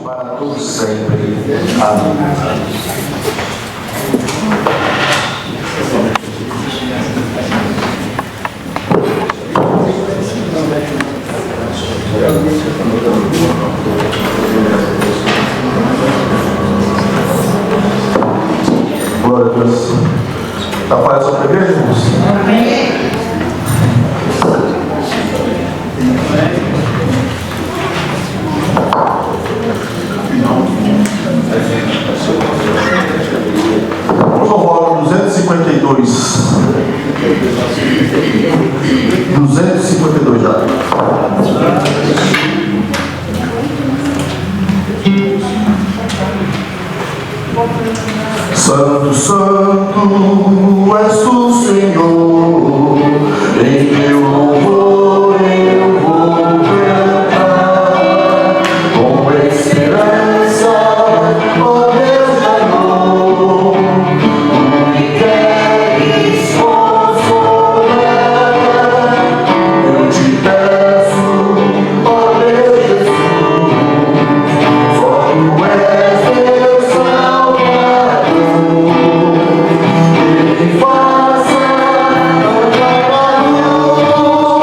para todos sempre. Amém. Glória a Deus. Está paz sobre a igreja, irmãos? Amém. Vamos ao volume 252. 252 já. Santo, Santo és tu, Senhor, em teu louvor eu vou cantar, com esperança, ó Deus de amor, tu me queres consolar. Eu te peço, ó Deus Jesus, só tu és meu Salvador. Ele faça cantar a luz.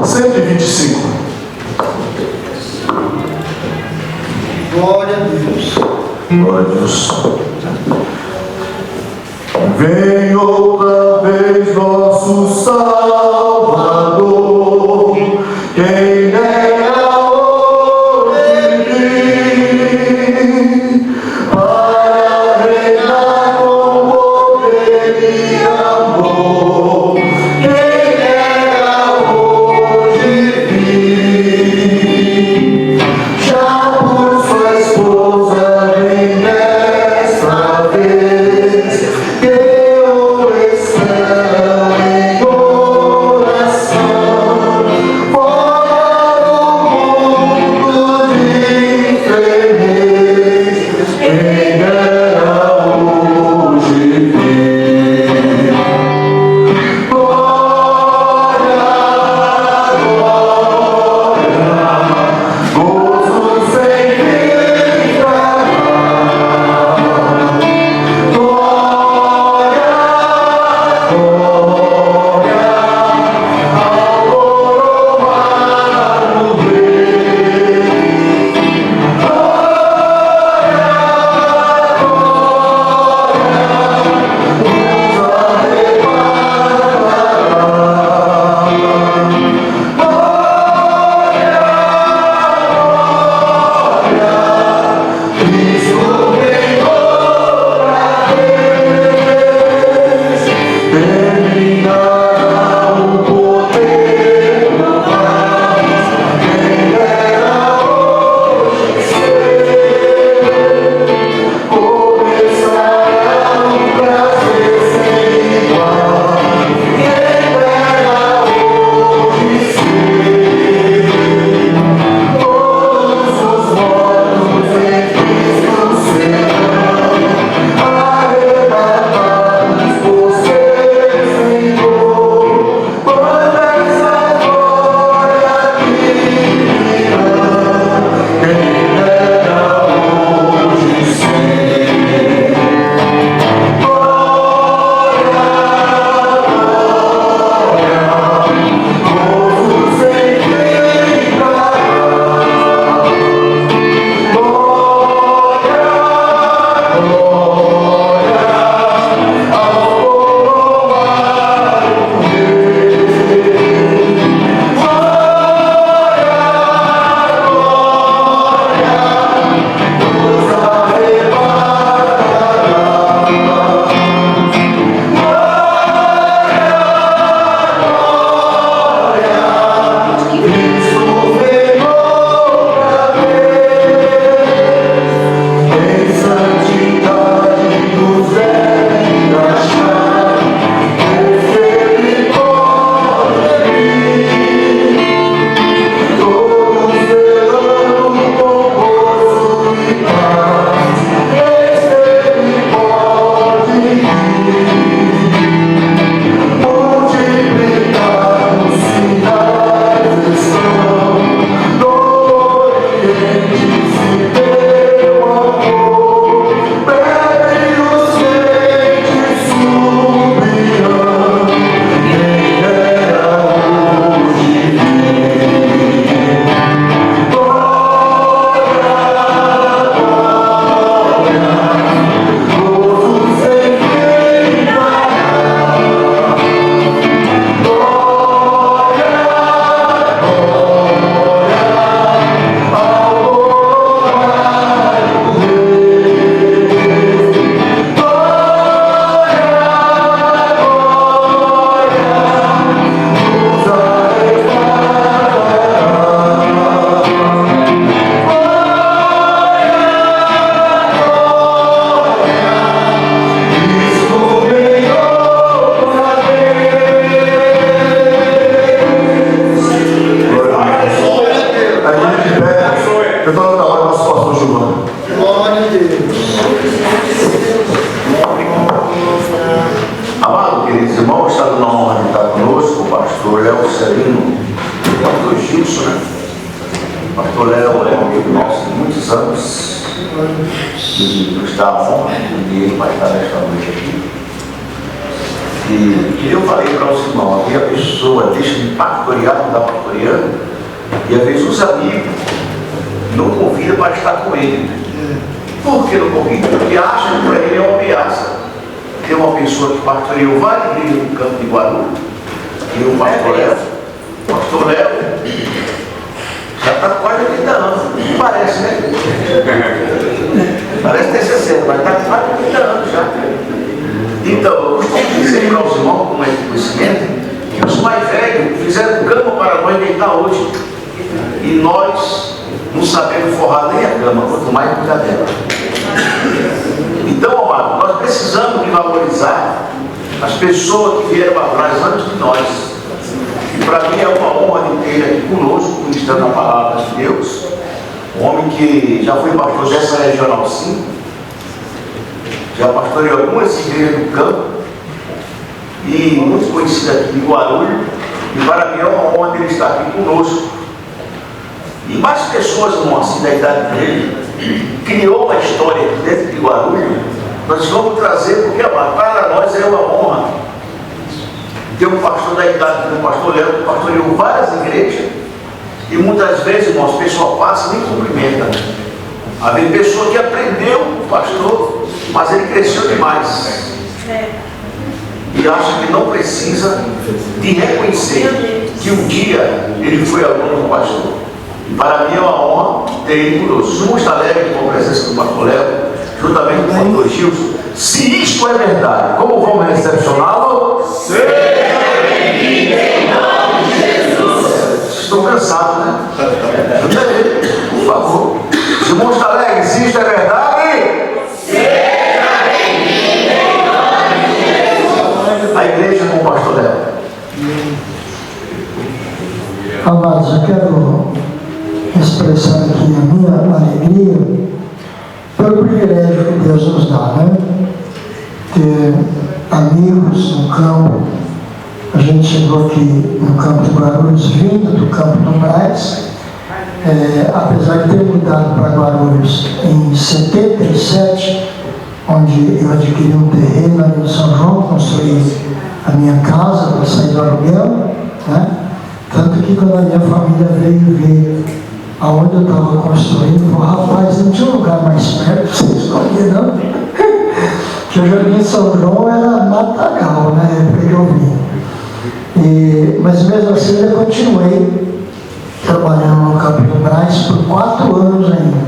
125. Glória a Deus. Glória a Deus. Vem outra vez nosso Salvador, quem nega hoje vir, para reinar com poder e amor. Quem nega hoje vir, já por sua esposa vem desta vez, que eu estão em oração, fora do mundo de enfermeiros, quem dera hoje vir. Glória, glória, gozo sem fim trará. Glória, glória, ao coroado Rei. Glória, glória, nos arrebatará. Cristo vem outra vez, terminará o poder do mais, quem dera hoje ser, começará um prazer sem igual, quem dera hoje ser, todos os mortos em Cristo serão arrebatados por ser Senhor. Quando essa glória virá, quem dera hoje ser. Glória, glória, gozo sem fim trará. Glória, glória, ao coroado Rei. Glória, glória, nos arrebatará. Cristo vem outra vez, em santidade nos deve achar, misericórdia vir, todos velando com gozo e paz, misericórdia vir, multiplicar os sinais estão, no Oriente se deu amor, breve os crentes subirão, quem dera hoje vir. Glória, glória, gozo sem fim trará. Glória, glória, ao coroado Rei. Glória, glória, nos Glória a Deus. Amado, queridos irmãos, está dando a honra de estar conosco o pastor Léo Serino, o pastor Gilson, né? O pastor Léo é um amigo nosso de muitos anos e nos dá a honra de ele vai estar nesta noite aqui. E eu falei para os irmãos, a pessoa deixa de pastorear, não está pastoreando, e às vezes os amigos não convidam para estar com ele. Por que não convidam? Porque acham que para ele é uma ameaça. Tem uma pessoa que pastoreou várias igrejas no campo de Guarulhos, e o pastor Léo, já está com quase 80 anos, não parece, né? Parece ter 60, mas está com quase 80 anos já. Então, eu costumo dizer para os irmãos, com esse conhecimento, que os mais velhos fizeram cama para nós deitar hoje. E nós não sabemos forrar nem a cama, quanto mais cuidar dela. Então, amado, nós precisamos de valorizar as pessoas que vieram atrás antes de nós. E para mim é uma honra de ter ele aqui conosco, ministrando a palavra de Deus. Um homem que já foi pastor dessa Regional 5, já pastoreou algumas igrejas do campo, e muito conhecido aqui de Guarulhos. E para mim é uma honra ele estar aqui conosco. E mais pessoas, irmão, assim, da idade dele, criou uma história aqui dentro de Guarulhos. Nós vamos trazer, porque para nós é uma honra. Tem um pastor da idade do pastor Léo, que pastoreou várias igrejas, e muitas vezes, irmãos, o pessoal passa e nem cumprimenta. Havia pessoa que aprendeu com o pastor, mas ele cresceu demais. E acha que não precisa de reconhecer que um dia ele foi aluno do pastor. E para mim é uma honra ter ele conosco. Somos muito alegres com a presença do pastor Léo, juntamente com o pastor Gilson. Se isto é verdade, como vamos recepcioná-lo? Seja bem-vindo em nome de Jesus. Estou cansado, né? Por favor. Se muito alegre, se isto é verdade, seja bem-vindo em nome de Jesus. A igreja com o pastor Léo. Amados, eu quero expressar aqui a minha alegria pelo privilégio que Deus nos dá, né? Ter amigos no campo. A gente chegou aqui no campo de Guarulhos, vindo do campo do Braz, apesar de ter mudado para Guarulhos em 77, onde eu adquiri um terreno ali em São João, construí a minha casa para sair do aluguel, né? Tanto que quando a minha família veio ver aonde eu estava construindo, falou: rapaz, não tinha um lugar mais perto para você escolher, não? Que eu já vim em São João, era matagal, né? Porque eu vim. Mas mesmo assim eu continuei trabalhando no Campo do Braz por 4 anos ainda.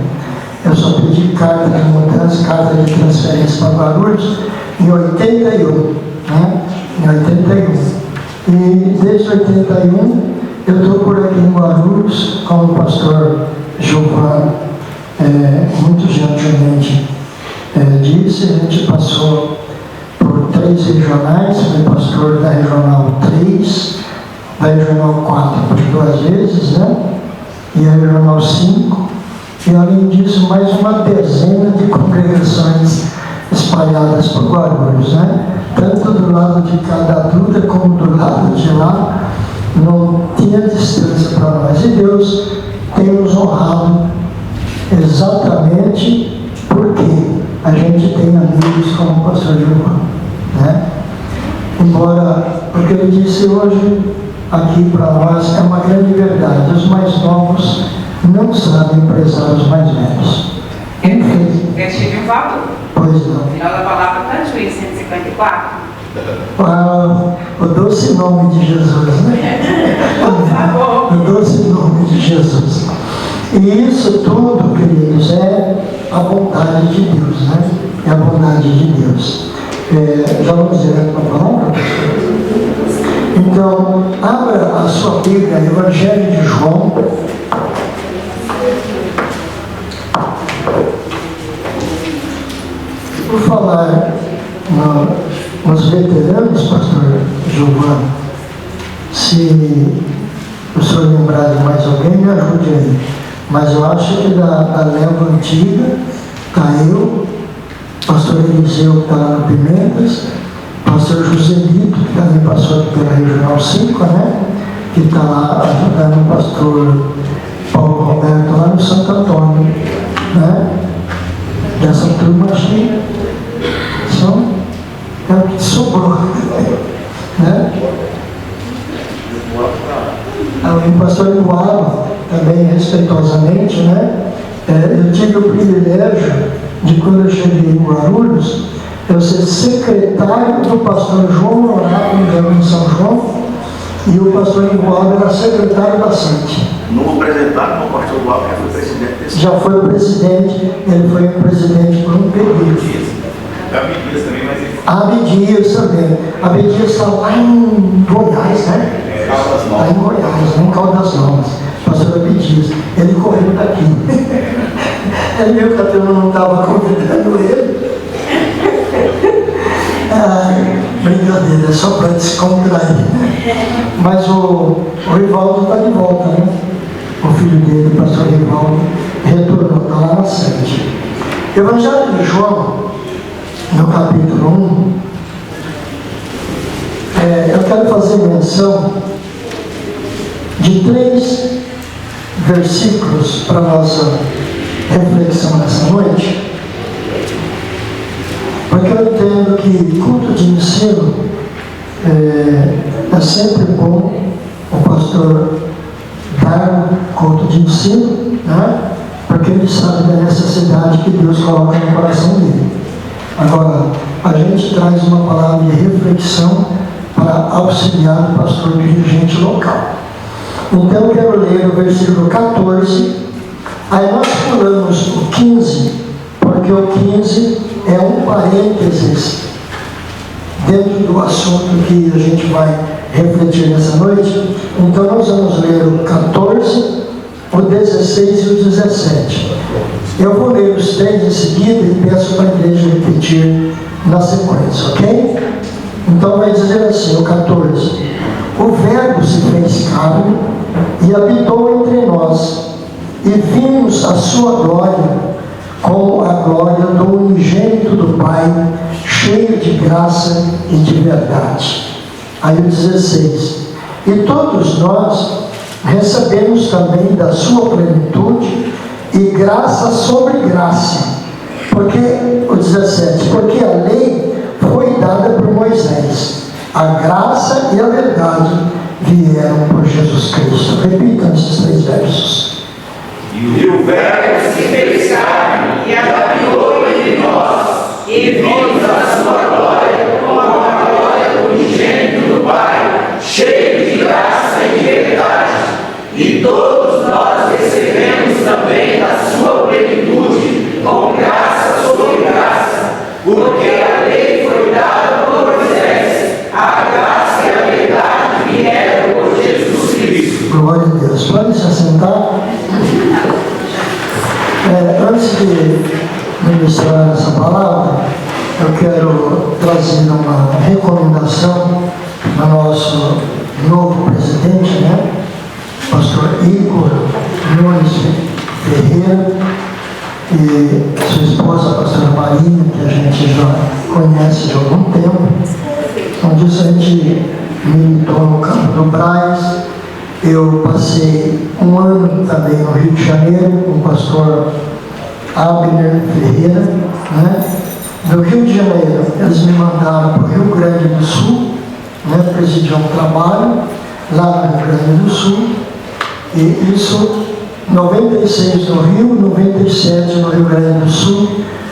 Eu só pedi carta de mudança, carta de transferência para Guarulhos em 81, né? Em 81. E desde 81 eu estou por aqui em Guarulhos, como o pastor Giovanni muito gentilmente disse. A gente passou por 3 regionais, fui pastor da Regional 3, da Regional 4 por 2 vezes, né? E a Regional 5, e além disso mais uma dezena de congregações espalhadas por Guarulhos, né? Tanto do lado de cada Duda como do lado de lá, não tinha distância para nós. E Deus tem nos honrado exatamente porque a gente tem amigos como o pastor Giovanni, né? Embora, porque ele disse hoje aqui para nós, é uma grande verdade: os mais novos não sabem prezar os mais velhos. Enfim. Eu tive um valor. Pois não. No final da palavra está em Juízes 154. O doce nome de Jesus, né? O doce nome de Jesus. E isso tudo, queridos, é a bondade de Deus, né? É a bondade de Deus. Já vamos direto para a palavra? Então, abra a sua Bíblia, Evangelho de João. Por falar nos veteranos, pastor Giovanni, se o senhor lembrar de mais alguém, me ajude aí. Mas eu acho que da leva antiga está eu, pastor Eliseu, que está lá no Pimentas, pastor Joselito, que também passou aqui pela Regional 5, né? Que está lá ajudando o pastor Paulo Roberto lá no Santo Antônio, né? Dessa turma, acho que é o que sobrou. né? O pastor Eduardo, também respeitosamente, né? Eu tive o privilégio de, quando eu cheguei em Guarulhos, eu ser secretário do pastor João Norato, em São João, e o pastor Eduardo era secretário da SANTE. Não apresentaram, o pastor Eduardo já foi presidente desse. Já foi presidente, ele foi presidente por um período. Abdias também, mas ele... Abdias também. Abdias está lá em Goiás, né? Está em Goiás, em Caldas Novas. Pastor Abdias. Ele correu daqui. Ele viu que a turma não estava convidando ele. Brincadeira, é só para descontrair. Mas o Rivaldo está de volta, né? O filho dele, o pastor Rivaldo, retornou, está lá na sede. Evangelho de João, no capítulo 1, eu quero fazer menção de 3 versículos para a nossa reflexão nessa noite, porque eu entendo que culto de ensino é sempre bom o pastor dar culto de ensino, né? Porque ele sabe da necessidade que Deus coloca no coração dele. Agora, a gente traz uma palavra de reflexão para auxiliar o pastor dirigente local. Então, eu quero ler o versículo 14, aí nós pulamos o 15, porque o 15 é um parênteses dentro do assunto que a gente vai refletir nessa noite. Então, nós vamos ler o 14, o 16 e o 17. Eu vou ler os 3 em seguida e peço para a igreja repetir na sequência, ok? Então vai dizer assim, o 14: o Verbo se fez carne e habitou entre nós, e vimos a sua glória, como a glória do unigênito do Pai, cheio de graça e de verdade. Aí o 16: e todos nós recebemos também da sua plenitude, e graça sobre graça, porque, o 17, porque a lei foi dada por Moisés, a graça e a verdade vieram por Jesus Cristo. Repitam esses 3 versos. E o Verbo se fez carne e habitou entre nós, e vimos a sua glória, como a glória do unigênito do Pai, cheio de graça e de verdade. E todos nós recebemos também da sua plenitude, com graça sobre graça, porque a lei foi dada por Moisés, a graça e a verdade vieram por Jesus Cristo. Glória a Deus. Pode se assentar. Antes de ministrar essa palavra, eu quero trazer uma recomendação do nosso novo presidente, né? Pastor Igor Nunes Ferreira, e sua esposa, a pastora Marinha, que a gente já conhece de algum tempo. Onde a gente militou no Campo do Braz. Eu passei um ano também no Rio de Janeiro com o pastor Abner Ferreira, né? No Rio de Janeiro, eles me mandaram para o Rio Grande do Sul, né? Presidir um trabalho lá no Rio Grande do Sul. E isso, 96 no Rio, 97 no Rio Grande do Sul,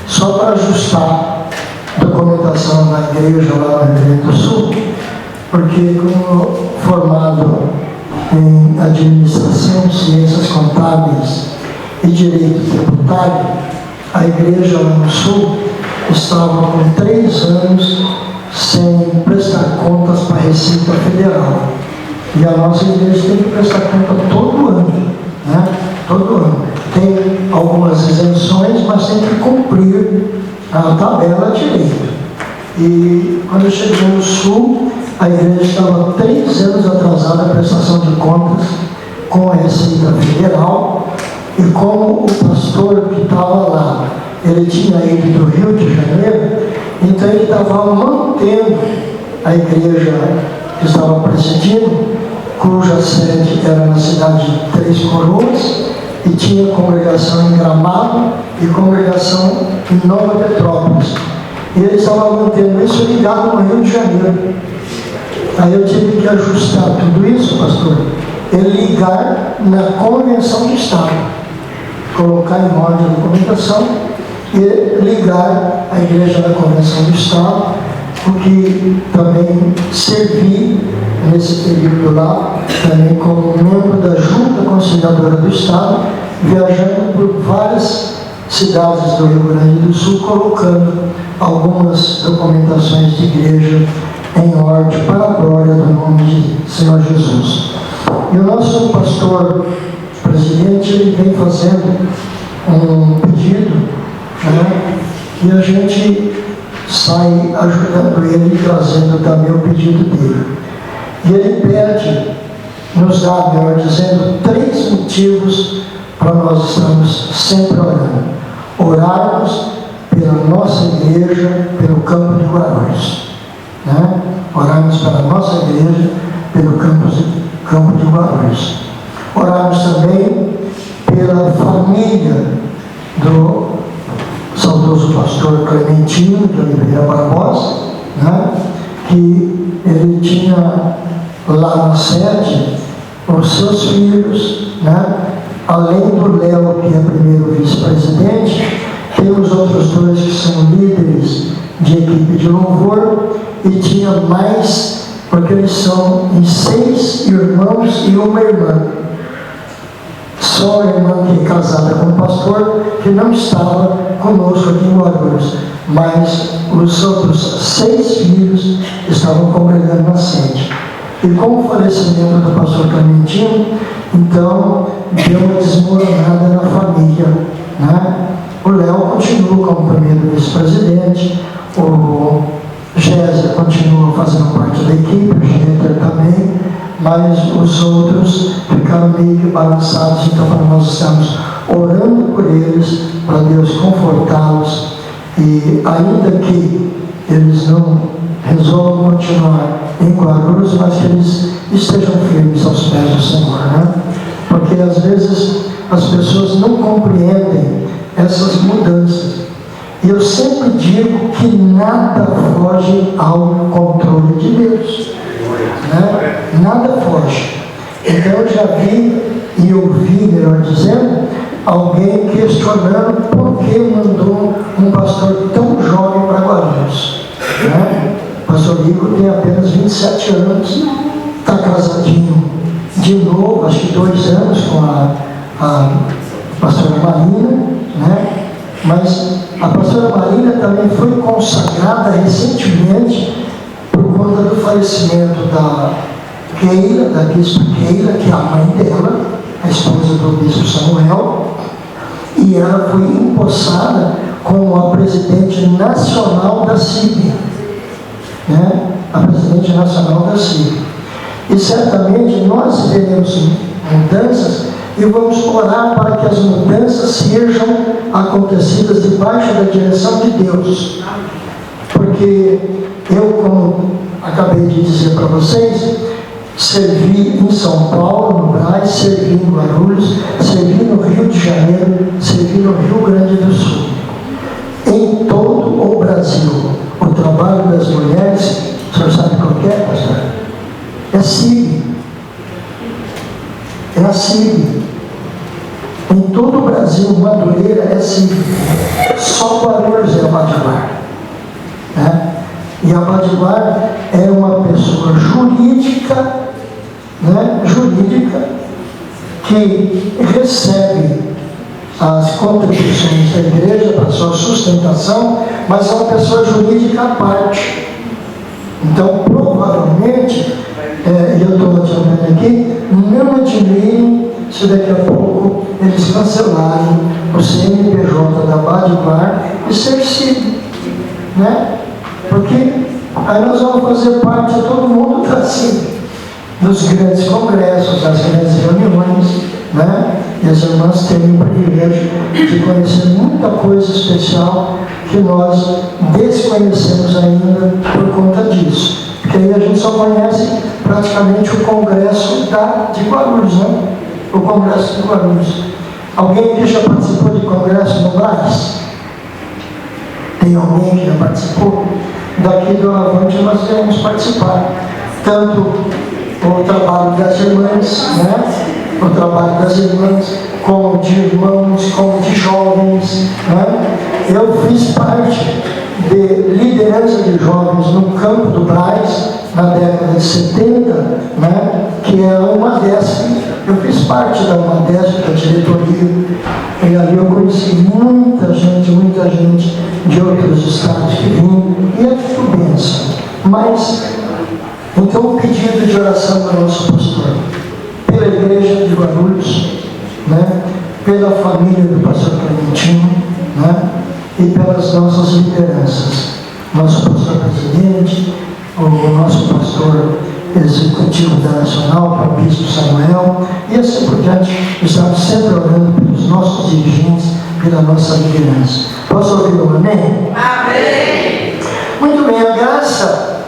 só para ajustar a documentação da igreja lá no Rio Grande do Sul, porque como formado em administração, ciências contábeis e direito tributário, a igreja lá no Sul estava com 3 anos sem prestar contas para a Receita Federal. E a nossa igreja tem que prestar conta todo ano, né? Todo ano. Tem algumas isenções, mas tem que cumprir a tabela direito. E quando eu cheguei no Sul, a igreja estava 3 anos atrasada a prestação de contas com a Receita Federal. E como o pastor que estava lá, ele tinha ido do Rio de Janeiro, então ele estava mantendo a igreja que estava presidindo, cuja sede era na cidade de Três Coroas, e tinha congregação em Gramado e congregação em Nova Petrópolis. E ele estava mantendo isso ligado no Rio de Janeiro. Aí eu tive que ajustar tudo isso, pastor, e ligar na convenção do Estado, colocar em ordem a documentação e ligar a igreja na convenção do Estado, porque também servi nesse período lá, também como membro da Junta Conciliadora do Estado, viajando por várias cidades do Rio Grande do Sul, colocando algumas documentações de igreja em ordem para a glória do nome de Senhor Jesus. E o nosso pastor presidente, ele vem fazendo um pedido, né, e a gente sai ajudando ele, trazendo também o pedido dele. E ele pede, nos dá, melhor dizendo, 3 motivos para nós estarmos sempre orando. Orarmos pela nossa igreja, pelo campo de Guarulhos. Né? Orarmos pela nossa igreja, pelo campo de Guarulhos. Orarmos também pela família do saudoso pastor Clementino de Oliveira Barbosa, né? Que ele tinha lá na sede os seus filhos, né? Além do Léo, que é primeiro vice-presidente, temos outros 2 que são líderes de equipe de louvor, e tinha mais, porque eles são em 6 irmãos e uma irmã. Só a irmã que é casada com o pastor, que não estava conosco aqui em Guarulhos, mas os outros 6 filhos estavam congregando na sede. E com o falecimento do pastor Clementino, então deu uma desmoronada na família, né? O Léo continua como primeiro vice-presidente, o Gésia continua fazendo parte da equipe, o Géter também, mas os outros ficaram meio que balançados. Então, para nós estamos orando por eles, para Deus confortá-los, e ainda que eles não resolvam continuar em Guarulhos, mas que eles estejam firmes aos pés do Senhor, né? Porque às vezes as pessoas não compreendem essas mudanças. E eu sempre digo que nada foge ao controle de Deus, né? Nada foge. Então eu já vi e ouvi, melhor dizendo, alguém questionando por que mandou um pastor tão jovem para Guarulhos, né? O pastor Rico tem apenas 27 anos, está casadinho de novo, acho que 2 anos com a pastora Marina, né? Mas a pastora Marina também foi consagrada recentemente por conta do falecimento da Keila, da bispo Keila, que é a mãe dela, a esposa do bispo Samuel, e ela foi empossada como a presidente nacional da CIB, né? A presidente nacional da CIB. E certamente nós veremos mudanças e vamos orar para que as mudanças sejam acontecidas debaixo da direção de Deus. Porque eu, como acabei de dizer para vocês, servi em São Paulo, no Brás, servi em Guarulhos, servi no Rio de Janeiro, servi no Rio Grande do Sul. Em todo o Brasil, o trabalho das mulheres, o senhor sabe qual que é, pastor? É CIB. É a CIB. Em todo o Brasil, Madureira é CIB. Só Guarulhos é a Badiguar, né? E a Badiguar é uma pessoa jurídica, né? Jurídica, que recebe as contribuições da igreja para sua sustentação, mas é uma pessoa jurídica à parte. Então, provavelmente, e eu estou adiantando aqui, não admirem se daqui a pouco eles cancelarem o CNPJ da Badiguar e ser CIB, né? Porque aí nós vamos fazer parte de todo mundo da CIB, dos grandes congressos, das grandes reuniões, né? E as irmãs têm o privilégio de conhecer muita coisa especial que nós desconhecemos ainda por conta disso. Porque aí a gente só conhece praticamente o congresso de Guarulhos, né? O congresso de Guarulhos. Alguém aqui já participou de congresso no Brás? Tem alguém que já participou? Daqui do Avante nós iremos participar. tanto o trabalho das irmãs, né? O trabalho das irmãs, como de irmãos, como de jovens, né? Eu fiz parte de liderança de jovens no Campo do Braz, na década de 70, né? Que é uma dessas. Eu fiz parte da UMADESP, da diretoria, e ali eu conheci muita gente de outros estados que vinham, e é tudo bênção. Mas, então, o pedido de oração do nosso pastor, pela igreja de Guarulhos, né? Pela família do pastor Clementinho, né? E pelas nossas lideranças, nosso pastor presidente, o nosso pastor executivo da Nacional, o bispo Samuel, e assim por diante. Estamos sempre orando pelos nossos dirigentes, pela nossa liderança. Posso ouvir um amém? Amém. Muito bem, a graça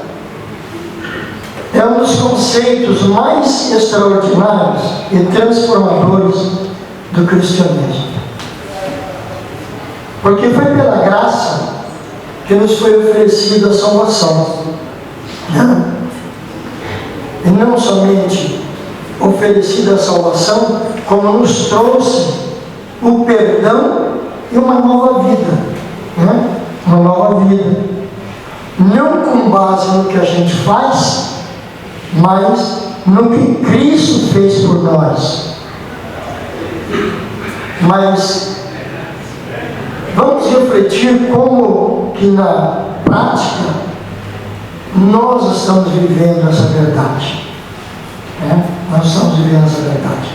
é um dos conceitos mais extraordinários e transformadores do cristianismo. Porque foi pela graça que nos foi oferecida a salvação. E não somente oferecida a salvação, como nos trouxe o perdão e uma nova vida. Né? Uma nova vida. Não com base no que a gente faz, mas no que Cristo fez por nós. Mas vamos refletir como que na prática nós estamos vivendo essa verdade. Né? Nós estamos vivendo essa verdade.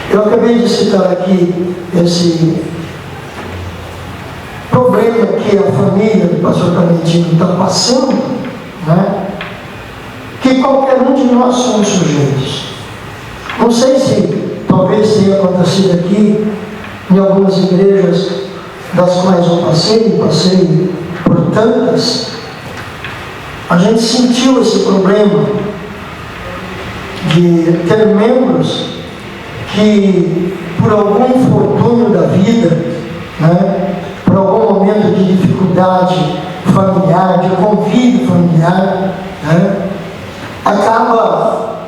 Eu acabei de citar aqui esse problema que a família do pastor Clementinho está passando, né? Que qualquer um de nós somos sujeitos. Não sei se talvez tenha acontecido aqui em algumas igrejas das quais eu passei por tantas. A gente sentiu esse problema de ter membros que, por algum infortúnio da vida, né, por algum momento de dificuldade familiar, de convívio familiar, né, acaba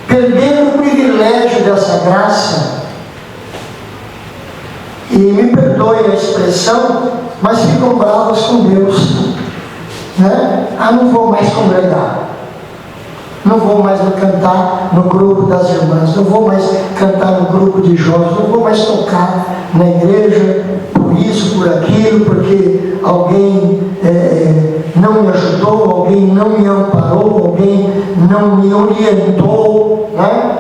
perdendo o privilégio dessa graça. E me perdoe a expressão, mas ficam bravos com Deus. Né? Não vou mais congregar, não vou mais cantar no grupo das irmãs, não vou mais cantar no grupo de jovens, não vou mais tocar na igreja por isso, por aquilo, porque alguém não me ajudou, alguém não me amparou, alguém não me orientou, né?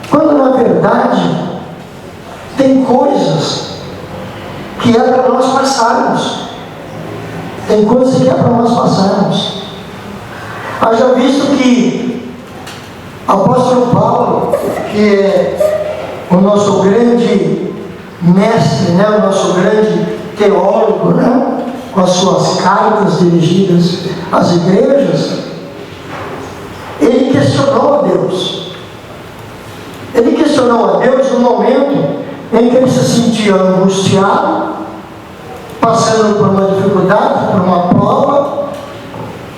Quando na verdade tem coisas que é para nós passarmos. Tem coisas que é para nós passarmos. Haja visto que o apóstolo Paulo, que é o nosso grande mestre, né, o nosso grande teólogo, né, com as suas cartas dirigidas às igrejas, ele questionou a Deus. Ele questionou a Deus no momento em que ele se sentia angustiado, passando por uma dificuldade, por uma prova,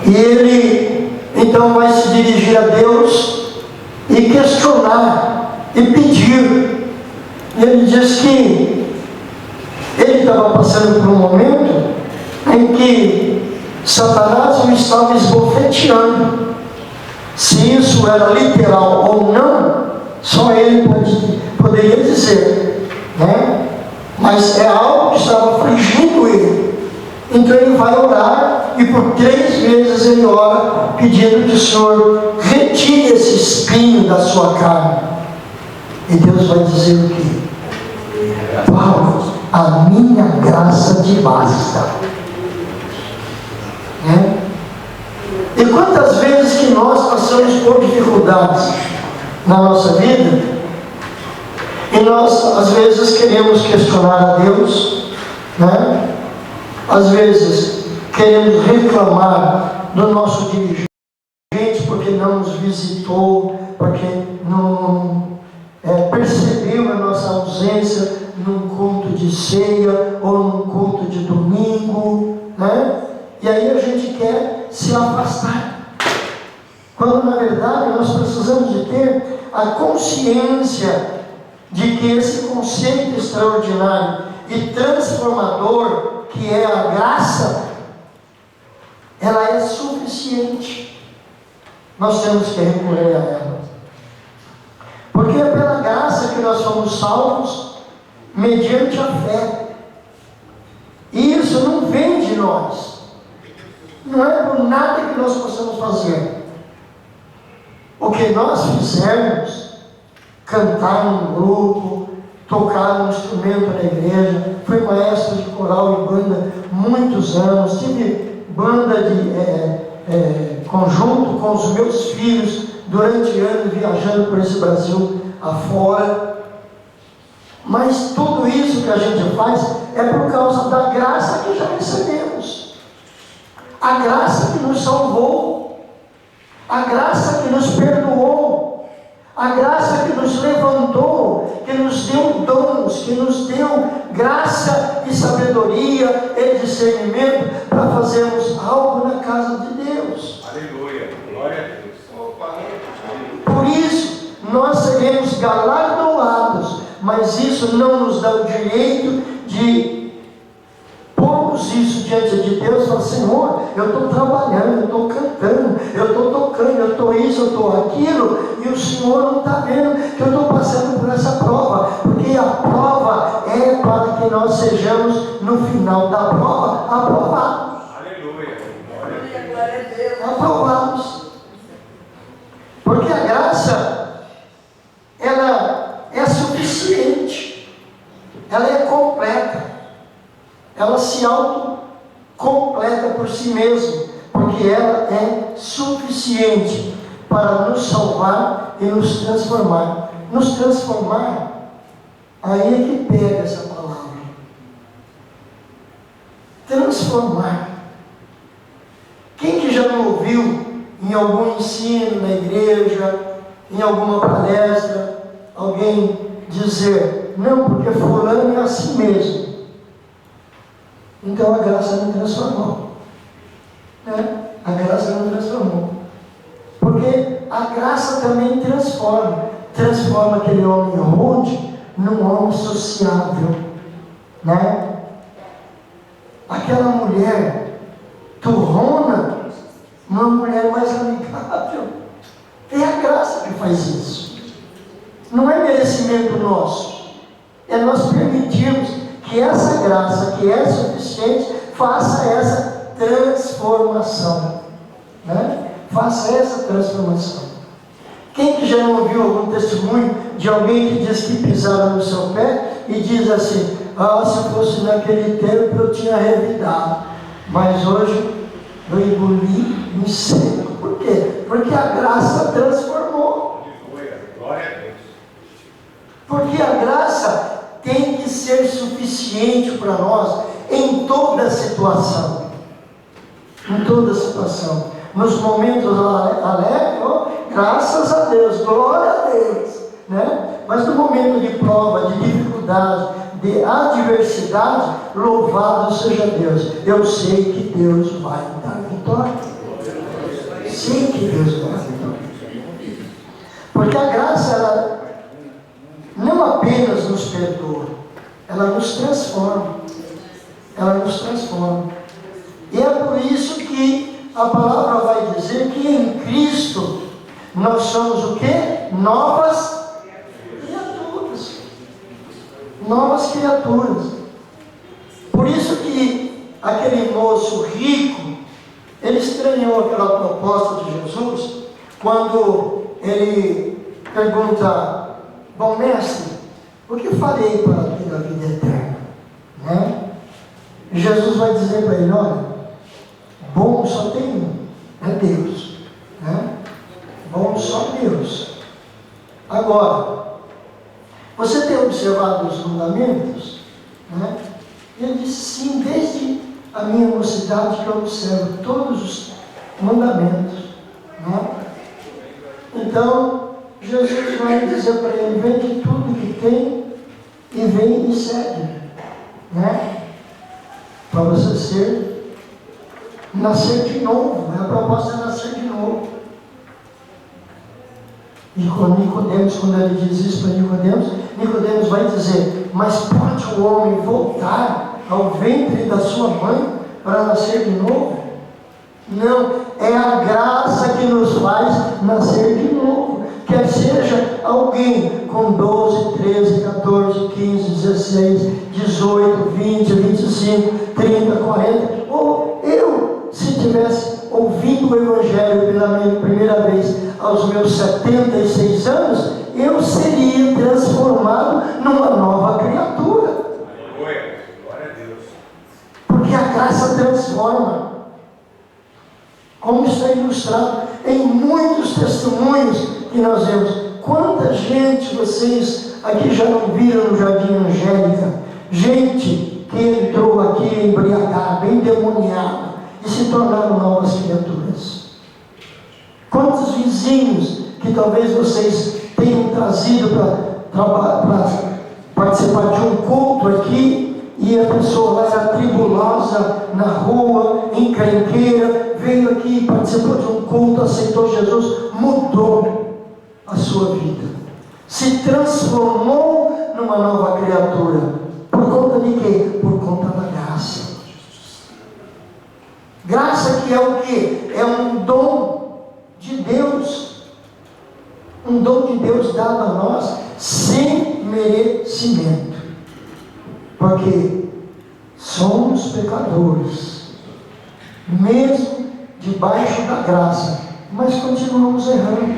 e ele então vai se dirigir a Deus e questionar e pedir. E ele diz que ele estava passando por um momento em que Satanás o estava esbofeteando. Se isso era literal ou não, só ele poderia dizer, né? Mas é algo que estava afligindo ele. Então ele vai orar, e por 3 vezes ele ora, pedindo que o Senhor retire esse espinho da sua carne. E Deus vai dizer o quê? Paulo, a minha graça te basta. Né? E quantas vezes que nós passamos por dificuldades na nossa vida, e nós às vezes queremos questionar a Deus, né? Às vezes queremos reclamar do nosso dirigente porque não nos visitou, porque não percebeu a nossa ausência num culto de ceia ou num culto de domingo, né? E aí a gente quer se afastar. a consciência de que esse conceito extraordinário e transformador que é a graça, ela é suficiente. Nós temos que recorrer a ela. Porque é pela graça que nós somos salvos, mediante a fé. E isso não vem de nós. Não é por nada que nós possamos fazer. O que nós fizermos, cantar num grupo, tocar um instrumento na igreja, fui maestro de coral e banda muitos anos, tive banda de conjunto com os meus filhos durante anos, viajando por esse Brasil afora. Mas tudo isso que a gente faz é por causa da graça que já recebemos, a graça que nos salvou, a graça que nos perdoou, a graça que nos levantou, que nos deu dons, que nos deu graça e sabedoria e discernimento para fazermos algo na casa de Deus. Aleluia. Glória a Deus. Por isso, nós seremos galardoados, mas isso não nos dá o direito de pormos isso diante de Deus e falar: Senhor, eu estou trabalhando, eu estou cantando, eu estou tocando, eu estou isso, eu estou aquilo, e o Senhor não está vendo que eu estou passando por essa prova, porque a prova é para que nós sejamos, no final da prova, aprovados. Aleluia. Glória a Deus. Aprovados. Porque a graça, ela é suficiente, ela é completa, ela se autocompleta por si mesma, porque ela é suficiente para nos salvar e nos transformar. Nos transformar, aí é que pega essa palavra. Transformar. Quem que já não ouviu em algum ensino na igreja, em alguma palestra, alguém dizer: não, porque fulano é assim mesmo, então a graça não transformou, né? A graça não transformou, porque a graça também transforma aquele homem rude num homem sociável, né? Aquela mulher turrona, uma mulher mais amigável. É a graça que faz isso. Não é merecimento nosso. É nós permitirmos que essa graça, que é suficiente, faça essa transformação, né? Faça essa transformação. Quem que já não ouviu algum testemunho de alguém que diz que pisaram no seu pé e diz assim: ah, se fosse naquele tempo eu tinha revidado, mas hoje eu engoli em seco. Por quê? Porque a graça transformou. Glória a Deus. Porque a graça tem que ser suficiente para nós em toda situação. Em toda situação. Nos momentos alegres, oh, graças a Deus, glória a Deus, né? Mas no momento de prova, de dificuldade, de adversidade, louvado seja Deus. Eu sei que Deus vai dar vitória. Sei que Deus vai dar vitória. Porque a graça, ela não apenas nos perdoa, ela nos transforma. Ela nos transforma. E é por isso que a palavra vai dizer que em Cristo nós somos o quê? Novas criaturas. Novas criaturas. Por isso que aquele moço rico, ele estranhou aquela proposta de Jesus, quando ele pergunta: bom mestre, o que farei para ter a vida eterna? Né? E Jesus vai dizer para ele: olha, bom só tem um, é Deus, né? Bom só Deus. Agora, você tem observado os mandamentos? Né? E ele disse: sim, desde a minha mocidade que eu observo todos os mandamentos, né? Então, Jesus vai dizer para ele: vende tudo que tem e vem e segue, né? Para você nascer de novo, né? A proposta é nascer de novo. E com Nicodemos, quando ele diz isso para Nicodemos, Nicodemos vai dizer: mas pode o homem voltar ao ventre da sua mãe para nascer de novo? Não, é a graça que nos faz nascer de novo. Quer seja alguém com 12, 13, 14, 15, 16, 18, 20, 25, 30, 40, ou eu, se tivesse ouvido o Evangelho pela minha primeira vez aos meus 76 anos, eu seria transformado numa nova criatura. Aleluia. Glória a Deus. Porque a graça transforma. Como está ilustrado em muitos testemunhos que nós vemos. Quanta gente vocês aqui já não viram no Jardim Angélica? Gente que entrou aqui embriagada, endemoniada, e se tornaram novas criaturas. Quantos vizinhos que talvez vocês tenham trazido para participar de um culto aqui, e a pessoa lá era tribulosa na rua, encrenqueira, veio aqui, participou de um culto, aceitou Jesus, mudou a sua vida, se transformou numa nova criatura. Por conta de quê? Por conta da graça. Graça que é o quê? É um dom de Deus. Um dom de Deus dado a nós sem merecimento. Porque somos pecadores, mesmo debaixo da graça, mas continuamos errando,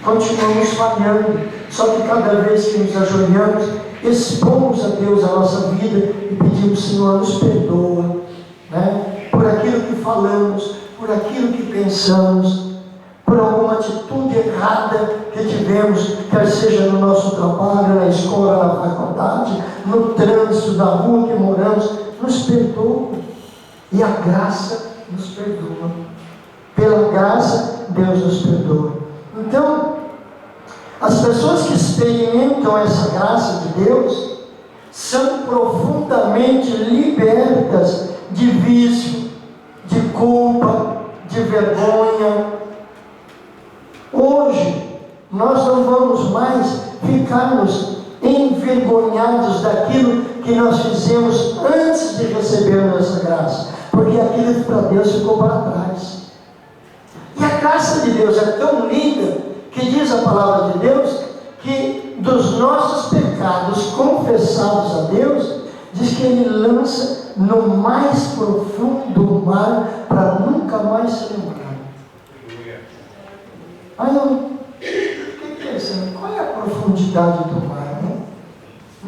continuamos falhando. Só que cada vez que nos ajoelhamos, expomos a Deus a nossa vida e pedimos: Senhor, nos perdoa, né? Por aquilo que falamos, por aquilo que pensamos, por alguma atitude errada que tivemos, quer seja no nosso trabalho, na escola, na faculdade, no trânsito da rua que moramos. Nos perdoa. E a graça nos perdoa. Pela graça, Deus nos perdoa. Então, as pessoas que experimentam essa graça de Deus são profundamente libertas de vício, de culpa, de vergonha. Hoje, nós não vamos mais ficarmos envergonhados daquilo que nós fizemos antes de recebermos essa graça, porque aquilo para Deus ficou para trás. E a graça de Deus é tão linda que diz a palavra de Deus que dos nossos pecados confessados a Deus, diz que Ele lança no mais profundo do mar para nunca mais se lembrar. Ah, não. O que é isso? Qual é a profundidade do mar, né?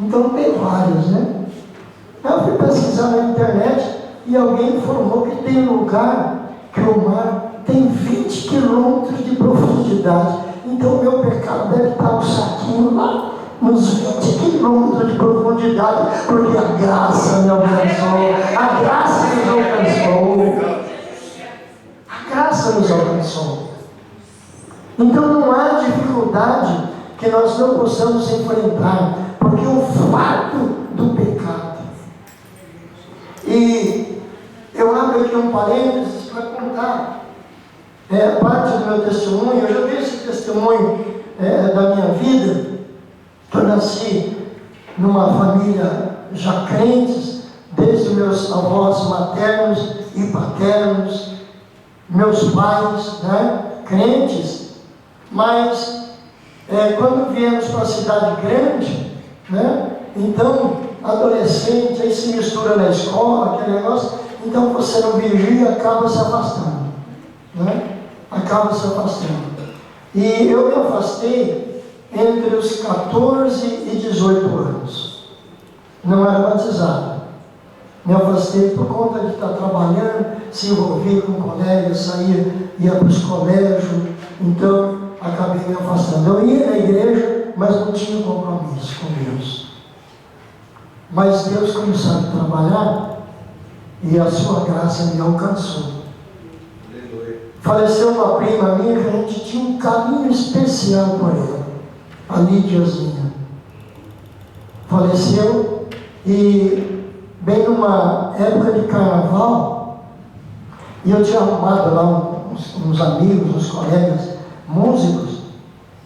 Então tem vários, né? Eu fui pesquisar na internet e alguém informou que tem lugar que o mar tem 20 quilômetros de profundidade. Então o meu pecado deve estar um saquinho lá nos 20 quilômetros de profundidade, porque a graça me alcançou. A graça nos alcançou. A graça nos alcançou. Então não há dificuldade que nós não possamos enfrentar, porque o fato do pecado. E eu abro aqui um parênteses para contar parte do meu testemunho. Eu já dei esse testemunho da minha vida, que eu nasci numa família já crentes, desde meus avós maternos e paternos, meus pais, né, crentes. Mas quando viemos para a cidade grande, né, então adolescente, aí se mistura na escola, aquele negócio, então você não vigia e acaba se afastando, né? Acaba se afastando. E eu me afastei entre os 14 e 18 anos. Não era batizado. Me afastei por conta de estar trabalhando, se envolver com colegas, ia para os colégios, então acabei me afastando. Eu ia na igreja, mas não tinha compromisso com Deus. Mas Deus, como sabe trabalhar, e a sua graça me alcançou. Faleceu uma prima minha que a gente tinha um carinho especial por ela, a Lídiazinha. Faleceu e bem numa época de carnaval, e eu tinha arrumado lá uns amigos, uns colegas músicos,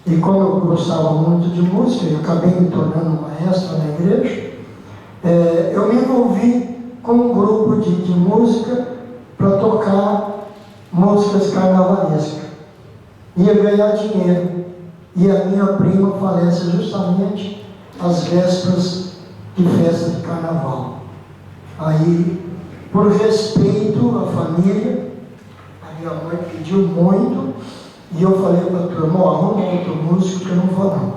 E como eu gostava muito de música, e acabei me tornando maestro na igreja, eu me envolvi com um grupo de música para tocar músicas carnavalescas. Ia ganhar dinheiro. E a minha prima falece justamente às vésperas de festa de carnaval. Aí, por respeito à família, a minha mãe pediu muito, e eu falei para a turma: arruma outro músico que eu não vou não.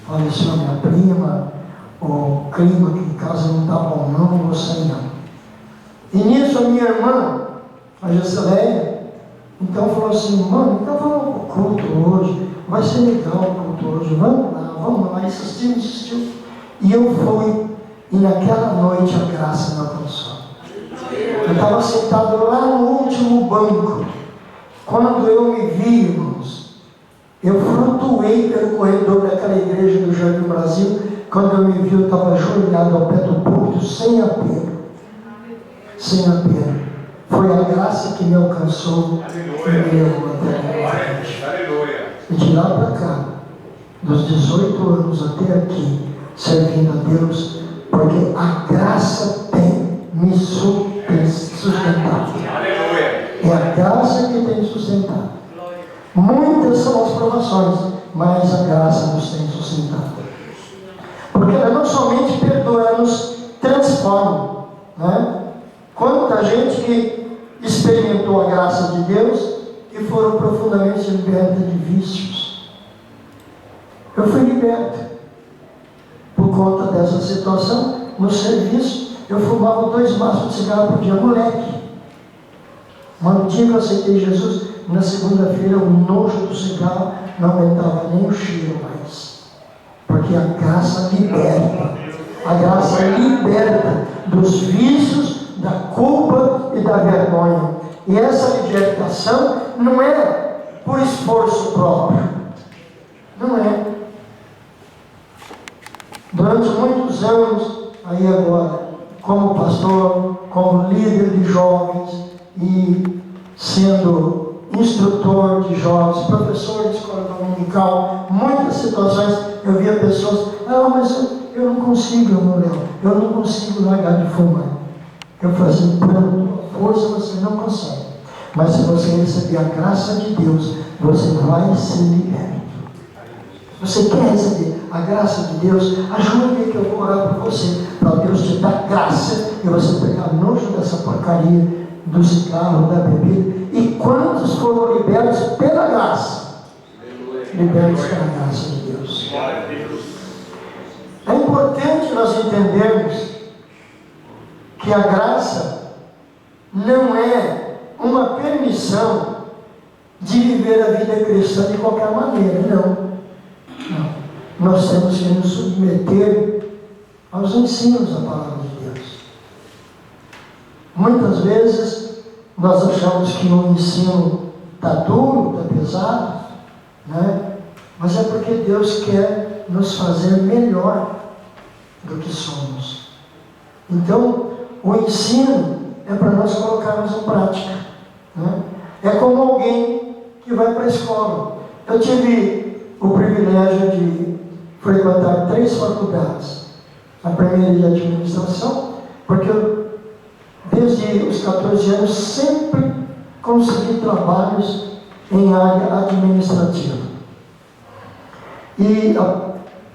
Faleceu a minha prima, o clima aqui em casa não está bom não vou sair não. E nisso a minha irmã, a Gessileia, então falou assim: mano, então vamos para o culto hoje, vai ser legal o culto hoje, vamos lá, insistiu. E eu fui, e naquela noite a graça me alcançou. Eu estava sentado lá no último banco. Quando eu me vi, irmãos, eu flutuei pelo corredor daquela igreja do Jardim Brasil. Quando eu me vi, eu estava ajoelhado ao pé do púlpito, sem apelo. Sem apelo. Foi a graça que me alcançou e me levou até Aleluia. e de lá para cá, dos 18 anos até aqui, servindo a Deus, porque a graça tem me sustentado. Aleluia. É a graça que tem sustentado. Muitas são as provações, mas a graça nos tem sustentado. Porque ela não somente perdoa, ela nos transforma, né? Quanta gente que experimentou a graça de Deus e foram profundamente libertas de vícios. Eu fui liberto por conta dessa situação. No serviço, eu fumava 2 maços de cigarro por dia, moleque. Mas no dia que eu aceitei Jesus, na segunda-feira, o nojo do cigarro não aguentava nem o cheiro mais. Porque a graça liberta. A graça liberta dos vícios, da culpa e da vergonha. E essa libertação não é por esforço próprio. Não é. Durante muitos anos, aí agora, como pastor, como líder de jovens e sendo instrutor de jovens, professor de escola dominical, muitas situações eu via pessoas: mas eu não consigo, irmão Léo, eu não consigo largar de fumar. Eu falei assim: por força você não consegue, mas se você receber a graça de Deus, você vai ser liberto. Você quer receber a graça de Deus? Ajude que eu vou orar por você, para Deus te dar graça e você pegar nojo dessa porcaria do cigarro, da bebida. E quantos foram libertos pela graça? Libertos pela graça de Deus. É importante nós entendermos que a graça não é uma permissão de viver a vida cristã de qualquer maneira, não. Nós temos que nos submeter aos ensinos da palavra de Deus. Muitas vezes nós achamos que o ensino está duro, está pesado, né? Mas é porque Deus quer nos fazer melhor do que somos. Então, o ensino é para nós colocarmos em prática, né? É como alguém que vai para a escola. Eu tive o privilégio de frequentar 3 faculdades. A primeira de administração, porque eu, desde os 14 anos, sempre consegui trabalhos em área administrativa. E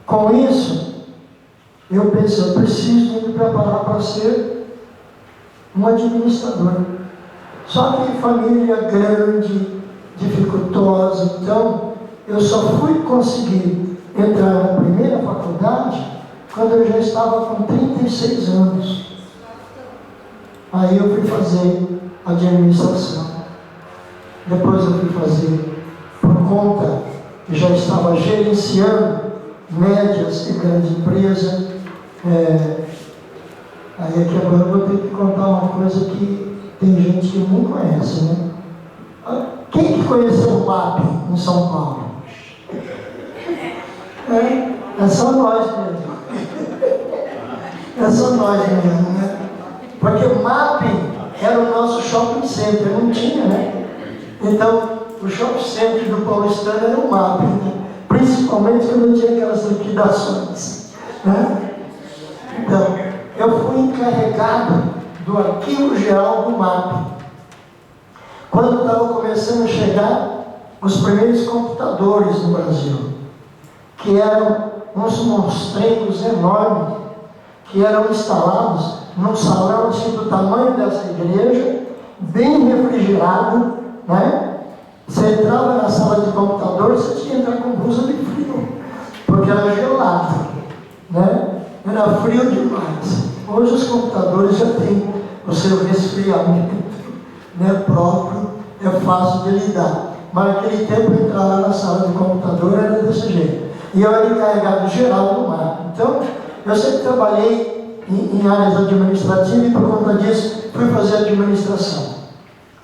com isso, eu pensei: eu preciso me preparar para ser um administrador. Só que família grande, dificultosa, então eu só fui conseguir entrar na primeira faculdade quando eu já estava com 36 anos. Aí eu fui fazer administração. Depois eu fui fazer por conta que já estava gerenciando médias e grandes empresas. Aí aqui agora eu vou ter que contar uma coisa que tem gente que não conhece, né? Quem que conheceu o MAP em São Paulo? É só nós mesmo. É só nós mesmo, né? Porque o MAP era o nosso shopping center, não tinha, né? Então, o shopping center do paulistano era o MAP, né? principalmente quando tinha aquelas liquidações, né? Então, eu fui encarregado do arquivo geral do MAP. Quando estava começando a chegar os primeiros computadores no Brasil, que eram uns monstrentos enormes, que eram instalados num salão assim, do tamanho dessa igreja, bem refrigerado, né? Você entrava na sala de computador, você tinha que entrar com blusa de frio, porque era gelado, né? Era frio demais. Hoje os computadores já têm o seu resfriamento, né, próprio, é fácil de lidar. Mas naquele tempo entrar lá na sala de computador era desse jeito. E eu era encarregado geral do MAP. Então, eu sempre trabalhei em áreas administrativas e por conta disso fui fazer administração.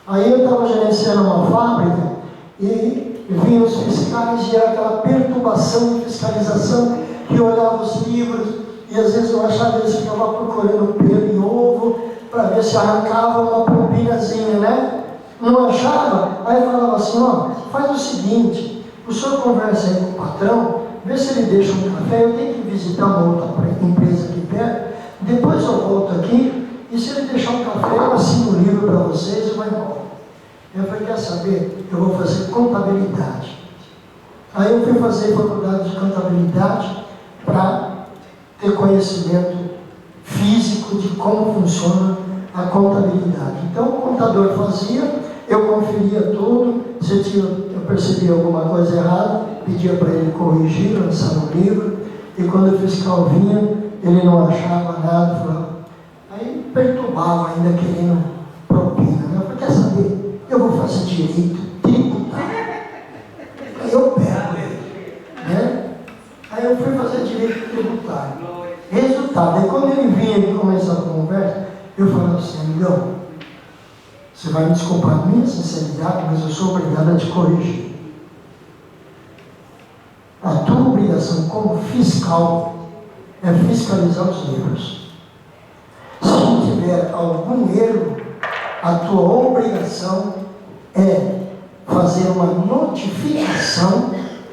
Aí eu estava gerenciando uma fábrica e vinham os fiscais e era aquela perturbação de fiscalização que eu olhava os livros e às vezes eu achava que eles ficavam procurando pelo e ovo para ver se arrancava uma pompinhazinha, né? Não achava, aí eu falava assim, ó, faz o seguinte, o senhor conversa aí com o patrão, vê se ele deixa um café, eu tenho que visitar uma outra empresa aqui perto, depois eu volto aqui, e se ele deixar um café, eu assino o livro para vocês e vou embora. Eu falei, quer saber? Eu vou fazer contabilidade. Aí eu fui fazer faculdade de contabilidade para ter conhecimento físico de como funciona a contabilidade. Então o contador fazia, eu conferia tudo, se eu percebia alguma coisa errada, pedia para ele corrigir, lançar no livro, e quando o fiscal vinha, ele não achava nada, falava, aí perturbava ainda querendo propina. Eu falei, quer saber? Eu vou fazer direito tributário. Aí eu pego ele, né? Aí eu fui fazer direito tributário. Resultado, aí quando ele vinha e começava a conversa, eu falava assim, amigão, você vai me desculpar a minha sinceridade, mas eu sou obrigado a te corrigir. A tua obrigação como fiscal é fiscalizar os livros. Se tiver algum erro, a tua obrigação é fazer uma notificação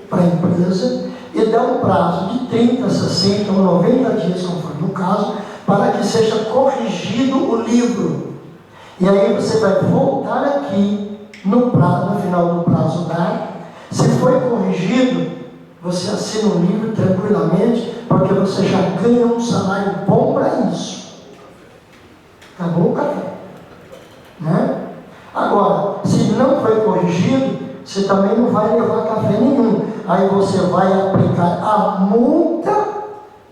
para a empresa e dar um prazo de 30, 60 ou 90 dias, conforme o caso, para que seja corrigido o livro. E aí você vai voltar aqui no final do prazo dado. Se foi corrigido, você assina o livro tranquilamente, porque você já ganha um salário bom para isso. Acabou o café, né? Agora, se não foi corrigido, você também não vai levar café nenhum. Aí você vai aplicar a multa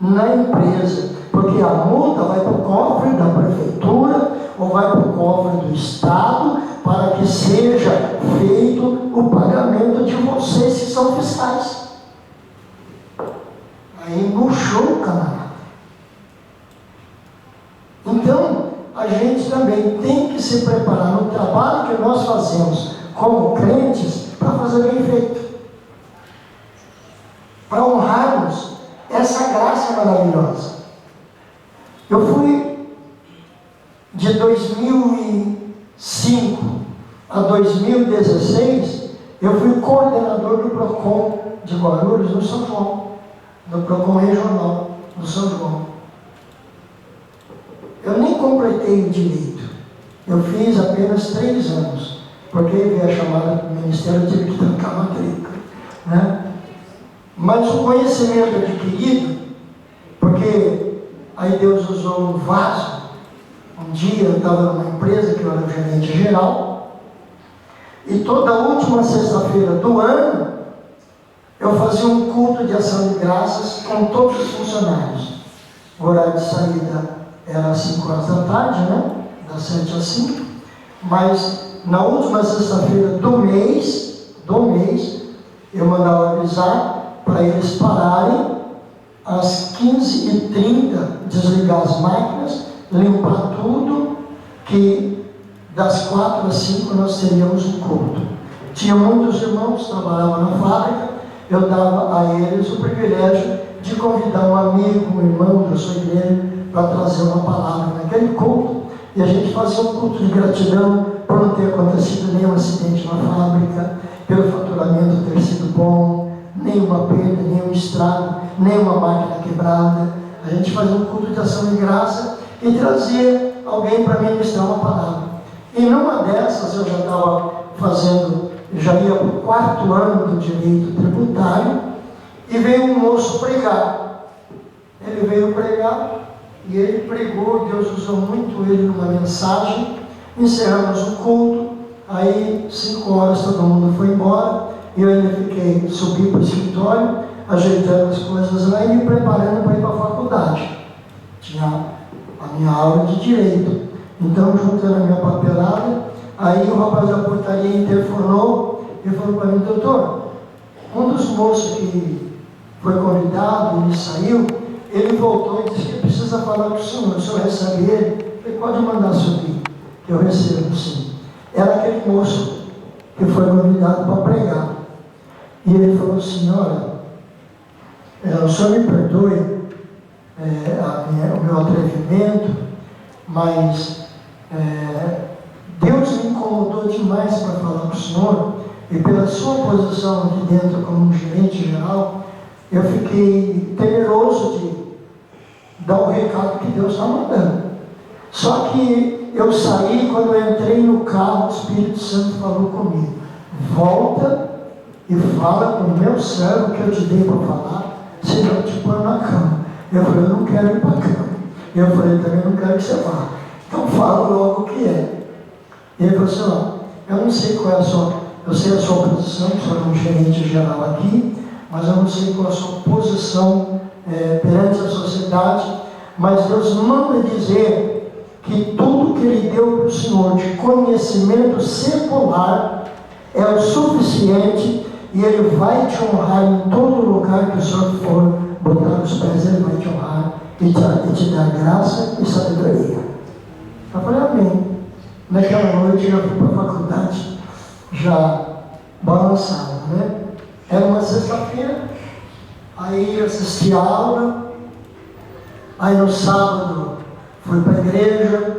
na empresa, porque a multa vai para o cofre da prefeitura ou vai para o cofre do Estado para que seja feito o pagamento de vocês que são fiscais. Aí embuchou o camarada. Então, a gente também tem que se preparar no trabalho que nós fazemos como crentes para fazer bem feito. Para honrarmos essa graça maravilhosa. Eu fui de 2005 a 2016, eu fui coordenador do PROCON de Guarulhos, no São João, do PROCON regional do São João. Eu nem completei o direito, eu fiz apenas 3 anos, porque veio a chamada do ministério, eu tive que trancar a matrícula, né? Mas o conhecimento adquirido, porque aí Deus usou um vaso. Um dia eu estava numa empresa que eu era o gerente geral, e toda a última sexta-feira do ano, eu fazia um culto de ação de graças com todos os funcionários. O horário de saída era às 5 horas da tarde, né? Das 7 às 5. Mas na última sexta-feira do mês, eu mandava avisar para eles pararem às 15h30, desligar as máquinas, limpar tudo, que das 4 às 5 nós teríamos um culto. Tinha muitos irmãos que trabalhavam na fábrica, eu dava a eles o privilégio de convidar um amigo, um irmão da sua igreja para trazer uma palavra naquele culto, e a gente fazia um culto de gratidão por não ter acontecido nenhum acidente na fábrica, pelo faturamento ter sido bom, nenhuma perda, nenhum estrago, nenhuma máquina quebrada. A gente fazia um culto de ação de graça e trazia alguém para ministrar uma palavra. E numa dessas eu já estava fazendo, já ia para o 4º ano do direito tributário, e veio um moço pregar. Ele veio pregar e ele pregou, Deus usou muito ele numa mensagem. Encerramos o culto, aí 5 horas todo mundo foi embora, e eu ainda fiquei, subi para o escritório, ajeitando as coisas lá e me preparando para ir para a faculdade. Tinha a minha aula de direito. Então, juntando a minha papelada, aí o rapaz da portaria interfonou e falou para mim: doutor, um dos moços que foi convidado, ele saiu, ele voltou e disse que precisa falar com o senhor recebe ele? Eu falei: pode mandar subir, que eu recebo, sim. Era aquele moço que foi convidado para pregar. E ele falou assim: olha, o senhor me perdoe o meu atrevimento, mas Deus me incomodou demais para falar com o senhor, e pela sua posição aqui dentro como gerente geral, eu fiquei temeroso de dar o recado que Deus está mandando. Só que eu saí, quando eu entrei no carro, o Espírito Santo falou comigo: volta e fala com o meu servo que eu te dei para falar, senão eu te põe na cama. Eu falei: eu não quero ir para a cama. Eu falei: também não quero que você vá. Então fala logo o que é. E ele falou assim: ó, eu não sei qual é a sua, eu sei a sua posição, que sou um gerente geral aqui, mas eu não sei qual é a sua posição perante a sociedade, mas Deus manda dizer que tudo que Ele deu para o Senhor de conhecimento secular é o suficiente, e Ele vai te honrar em todo lugar que o Senhor for botar os pés. Ele vai te honrar e te dar graça e sabedoria. Eu falei: amém. Naquela noite eu fui para a faculdade, já balançado, né? Era uma sexta-feira, aí eu assisti a aula, aí no sábado fui para a igreja,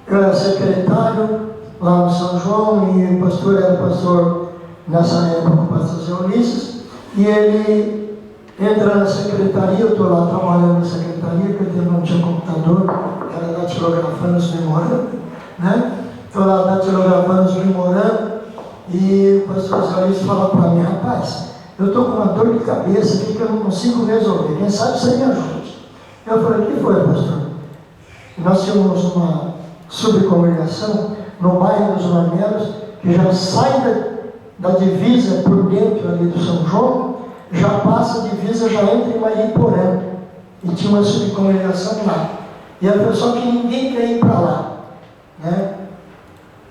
eu era secretário lá no São João, e o pastor era pastor nessa época, o pastor Zé Ulisses, e ele entra na secretaria, eu estou lá trabalhando na secretaria, porque eu não tinha computador, era datilografando os memorando, né? Estou lá datilografando os memorando, e o pastor Zé Ulisses fala para mim: rapaz, eu estou com uma dor de cabeça aqui que eu não consigo resolver, quem sabe você me ajude. Eu falei: o que foi, pastor? Nós tínhamos uma subcongregação no bairro dos Marmelos, que já sai da divisa por dentro ali do São João, já passa a divisa, já entra em Mariporã, e tinha uma subcongregação lá. E a pessoa que ninguém quer ir para lá, né?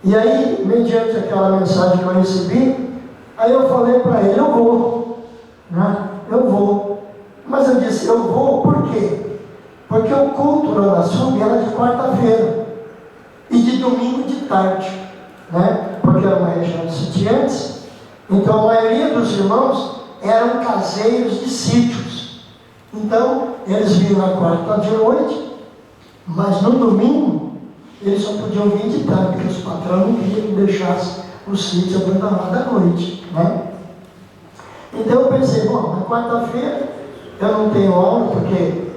E aí, mediante aquela mensagem que eu recebi, aí eu falei para ele: eu vou, né? Eu vou. Mas eu disse: eu vou por quê? Porque o culto lá na SUB era de quarta-feira e de domingo de tarde, né? Porque era uma região de sitiantes, então a maioria dos irmãos eram caseiros de sítios. Então, eles vinham na quarta de noite, mas no domingo eles só podiam vir de tarde, porque os patrões não queriam que deixasse o sítio abandonado à noite, né? Então eu pensei: bom, na quarta-feira eu não tenho aula, porque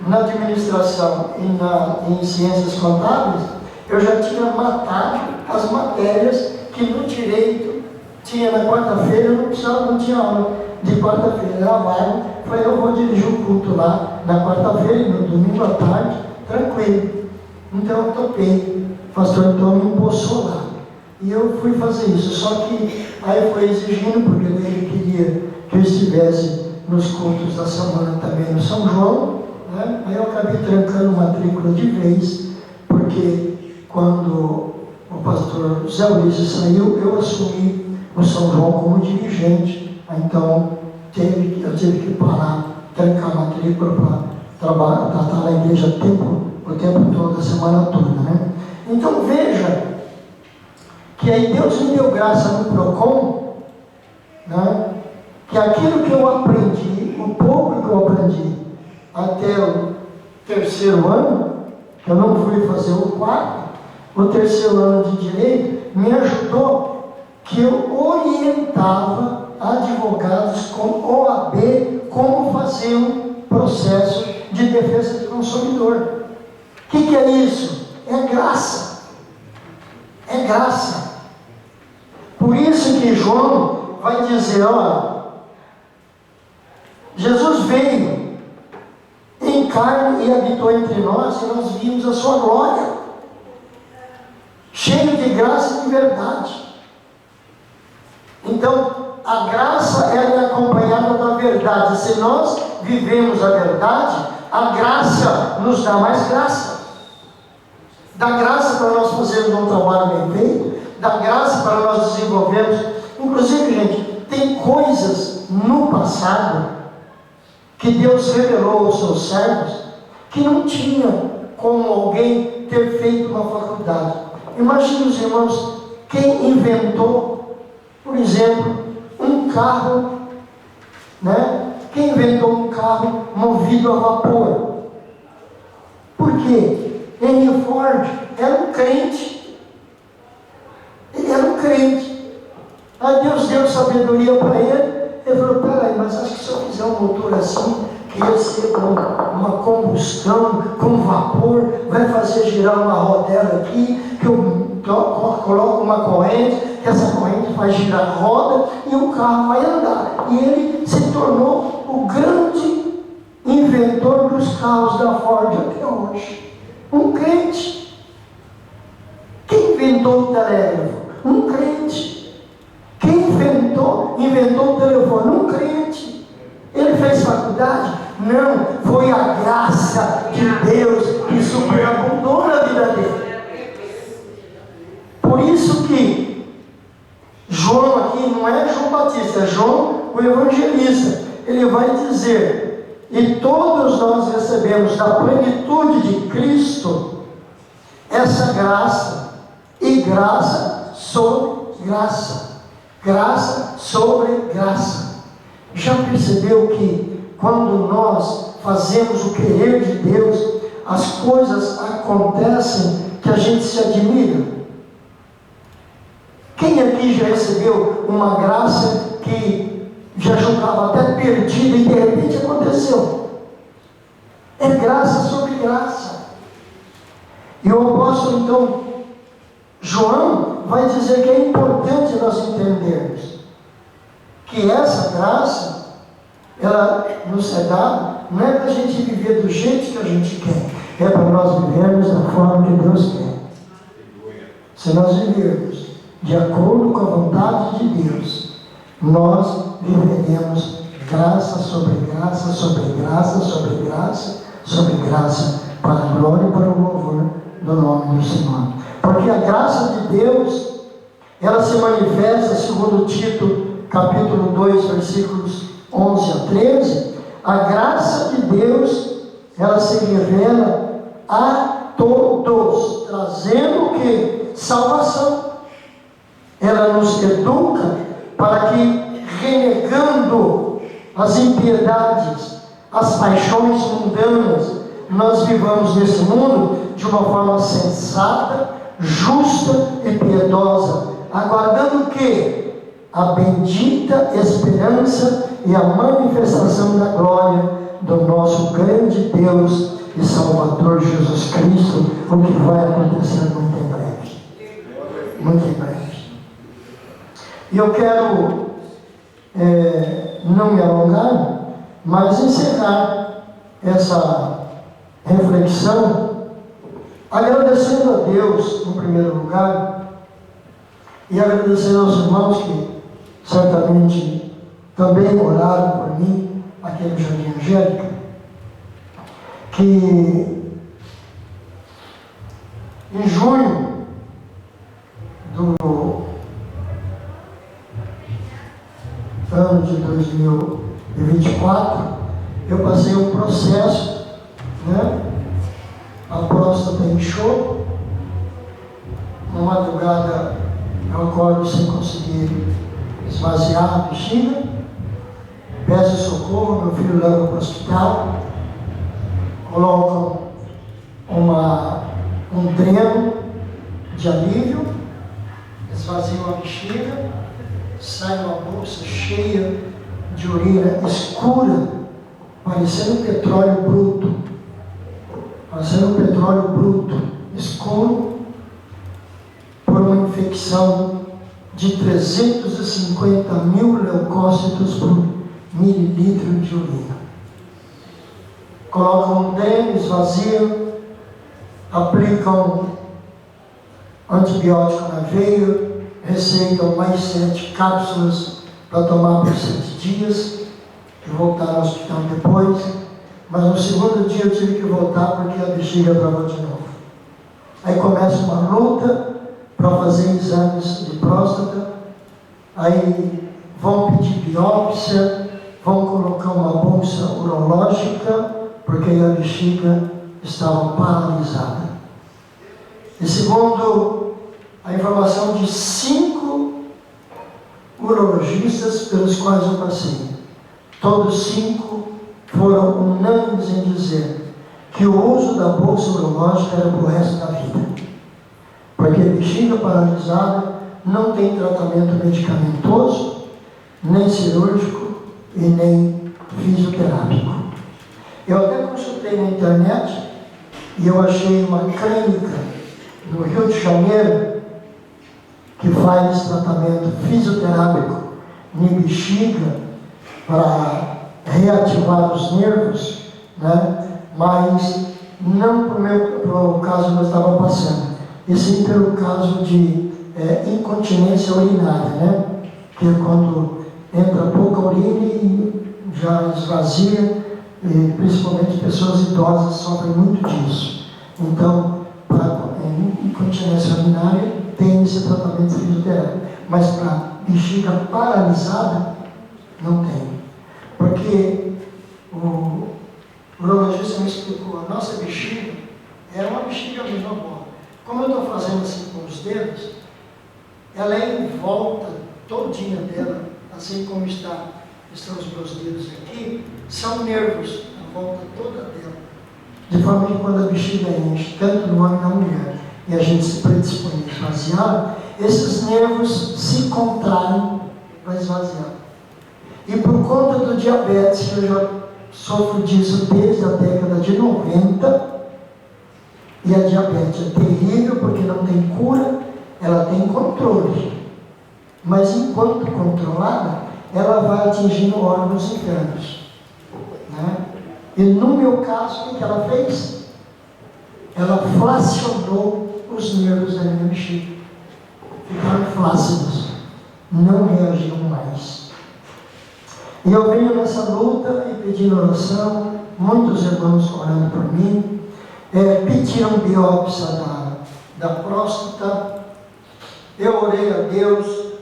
na administração e em ciências contábeis eu já tinha matado as matérias que no direito tinha na quarta-feira. Eu não tinha aula de quarta-feira, era vaga. Falei: eu vou dirigir o culto lá na quarta-feira e no domingo à tarde, tranquilo. Então eu topei, o pastor então me empossou lá, e eu fui fazer isso. Só que aí foi exigindo, porque ele queria que eu estivesse nos cultos da semana também no São João, né? Aí eu acabei trancando matrícula de vez, porque quando o pastor Zé Ulisses saiu, eu assumi o São João como dirigente. Então eu tive que parar, trancar a matrícula para trabalhar, para estar na igreja o tempo todo, a semana toda, né? Então veja que aí Deus me deu graça no PROCON, né? Que aquilo que eu aprendi, o pouco que eu aprendi até o 3º ano, que eu não fui fazer o 4º, o 3º ano de direito, me ajudou, que eu orientava advogados com OAB, como fazer um processo de defesa do consumidor. O que é isso? É graça. É graça. Por isso que João vai dizer, olha, Jesus veio em carne e habitou entre nós, e nós vimos a sua glória, cheio de graça e de verdade. Então, a graça ela é acompanhada da verdade. Se nós vivemos a verdade, a graça nos dá mais graça. Dá graça para nós fazermos um trabalho bem feito, dá graça para nós desenvolvermos. Inclusive, gente, tem coisas no passado que Deus revelou aos seus servos que não tinha como alguém ter feito uma faculdade. Imagine os irmãos, quem inventou, por exemplo, um carro, né? Quem inventou um carro movido a vapor? Por quê? Henry Ford era um crente. Ele era um crente. Aí Deus deu sabedoria para ele. Ele falou, peraí, mas acho que se eu fizer um motor assim, que ia ser com uma combustão, com vapor, vai fazer girar uma rodela aqui, que eu coloco uma corrente, que essa corrente faz girar a roda e o carro vai andar. E ele se tornou o grande inventor dos carros da Ford até hoje. Um crente. Quem inventou o telégrafo? Um crente. Quem inventou o telefone? Um crente. Ele fez faculdade? Não, foi a graça de Deus que superabundou na vida dele. Por isso que João aqui não é João Batista, é João o evangelista. Ele vai dizer, e todos nós recebemos da plenitude de Cristo essa graça, e graça sobre graça. Graça sobre graça. Já percebeu que quando nós fazemos o querer de Deus, as coisas acontecem que a gente se admira? Quem aqui já recebeu uma graça que já julgava até perdida e de repente aconteceu? É graça sobre graça. E o apóstolo então João vai dizer que é importante nós entendermos que essa graça, ela nos é dada, não é para a gente viver do jeito que a gente quer, é para nós vivermos da forma que Deus quer. Se nós vivermos de acordo com a vontade de Deus, nós viveremos graça sobre graça, sobre graça, sobre graça, sobre graça, para a glória e para o louvor do nome do Senhor. Porque a graça de Deus, ela se manifesta, segundo Tito, capítulo 2, versículos 11 a 13, a graça de Deus, ela se revela a todos, trazendo o que? Salvação. Ela nos educa para que, renegando as impiedades, as paixões mundanas, nós vivamos nesse mundo de uma forma sensata, justa e piedosa, aguardando o quê? A bendita esperança e a manifestação da glória do nosso grande Deus e Salvador Jesus Cristo, o que vai acontecer muito em breve. Muito em breve. E eu quero não me alongar, mas encerrar essa reflexão agradecendo a Deus, em primeiro lugar, e agradecendo aos irmãos que certamente também oraram por mim, aqui no Jardim Angélica, que em junho do ano de 2024, eu passei um processo, né? A próstata inchou, uma madrugada eu acordo sem conseguir esvaziar a bexiga, peço socorro, meu filho leva para o hospital, colocam um dreno de alívio, esvaziam a bexiga, sai uma bolsa cheia de urina escura, parecendo petróleo bruto. Parecendo petróleo bruto, escuro, por uma infecção de 350 mil leucócitos por mililitro de urina. Colocam um dreno, esvaziam, aplicam antibiótico na veia, receitam mais 7 cápsulas para tomar por 7 dias e voltar ao hospital depois. Mas no segundo dia eu tive que voltar porque a bexiga travou de novo. Aí começa uma luta para fazer exames de próstata, aí vão pedir biópsia, vão colocar uma bolsa urológica, porque a bexiga estava paralisada. E segundo a informação de 5 urologistas pelos quais eu passei, todos 5 foram unânimes em dizer que o uso da bolsa urológica era para o resto da vida. Porque a bexiga paralisada não tem tratamento medicamentoso, nem cirúrgico e nem fisioterápico. Eu até consultei na internet e eu achei uma clínica no Rio de Janeiro que faz tratamento fisioterápico em bexiga para reativar os nervos, né? Mas não para o caso que eu estava passando, e sim pelo caso de incontinência urinária, né? Que é quando entra pouca urina e já esvazia, e principalmente pessoas idosas sofrem muito disso. Então, para incontinência urinária tem esse tratamento fisioterápico, mas para bexiga paralisada não tem. Porque o urologista me explicou, a nossa bexiga é uma bexiga mesmo boa. Como eu estou fazendo assim com os dedos, ela é em volta todinha dela, assim como estão os meus dedos aqui, são nervos à volta toda dela. De forma que quando a bexiga enche, tanto no homem como na mulher, e a gente se predispõe a esvaziar, esses nervos se contraem para esvaziar. E por conta do diabetes, eu já sofro disso desde a década de 90, e a diabetes é terrível porque não tem cura, ela tem controle. Mas enquanto controlada, ela vai atingindo órgãos internos, né? E no meu caso, o que ela fez? Ela flacionou os nervos da minha bexiga. Ficaram flácidos, não reagiam mais. E eu venho nessa luta e pedindo oração, muitos irmãos orando por mim, pediram biópsia da próstata. Eu orei a Deus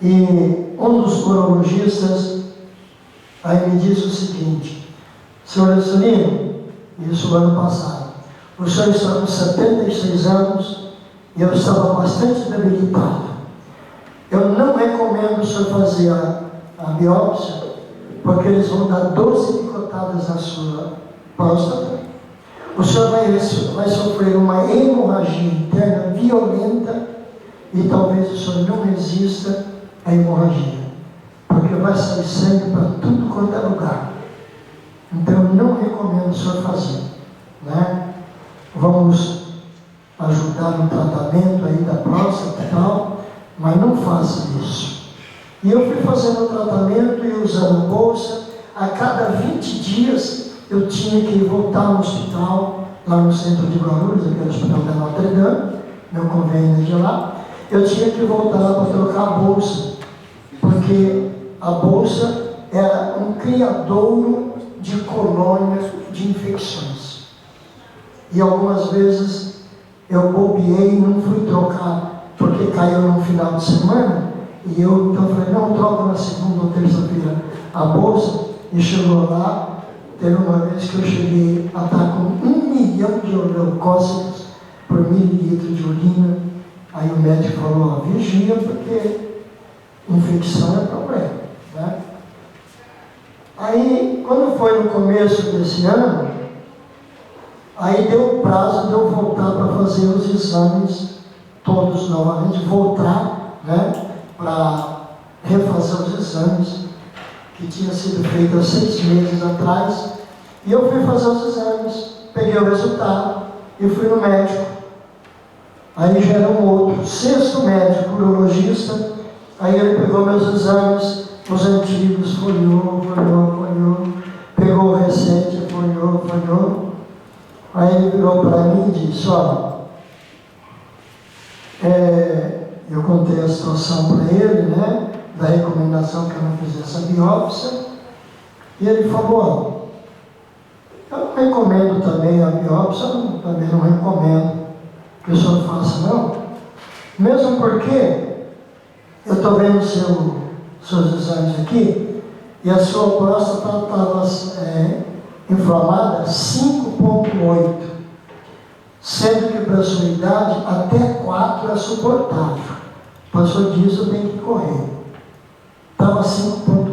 e um dos urologistas aí me disse o seguinte: senhor Estorino, isso no ano passado, o senhor está com 76 anos e eu estava bastante debilitado. Eu não recomendo o senhor fazer a biópsia, porque eles vão dar 12 picotadas na sua próstata. O senhor vai sofrer uma hemorragia interna violenta e talvez o senhor não resista à hemorragia, porque vai sair sangue para tudo quanto é lugar. Então eu não recomendo o senhor fazer, né? Vamos ajudar no tratamento aí da próstata e tal, mas não faça isso. E eu fui fazendo o tratamento e usando a bolsa. A cada 20 dias eu tinha que voltar no hospital, lá no centro de Guarulhos, aquele hospital da Notre Dame, meu convênio de lá. Eu tinha que voltar lá para trocar a bolsa, porque a bolsa era um criadouro de colônias de infecções. E algumas vezes eu bobeei e não fui trocar, porque caiu no final de semana. E eu então falei, não, troca na segunda ou terça-feira a bolsa. E chegou lá, teve uma vez que eu cheguei a estar com 1 milhão de leucócitos por mililitro de urina. Aí o médico falou, vigia, porque infecção é problema, né? Aí, quando foi no começo desse ano, aí deu o prazo de eu voltar para fazer os exames todos novamente, voltar, né? para refazer os exames que tinha sido feito há 6 meses atrás. E eu fui fazer os exames, peguei o resultado e fui no médico. Aí já era um outro, 6º médico, urologista. Aí ele pegou meus exames, os antigos, folheou, pegou o recente, folheou. Aí ele virou para mim e disse: olha, eu contei a situação para ele, né, da recomendação que eu não fizesse a biópsia. E ele falou: eu não recomendo também a biópsia, também não recomendo que o senhor faça, não. Mesmo porque eu estou vendo seus exames aqui e a sua próstata estava inflamada 5,8, sendo que para a sua idade até 4 é suportável. Passou disso, tem que correr. Estava 5,8.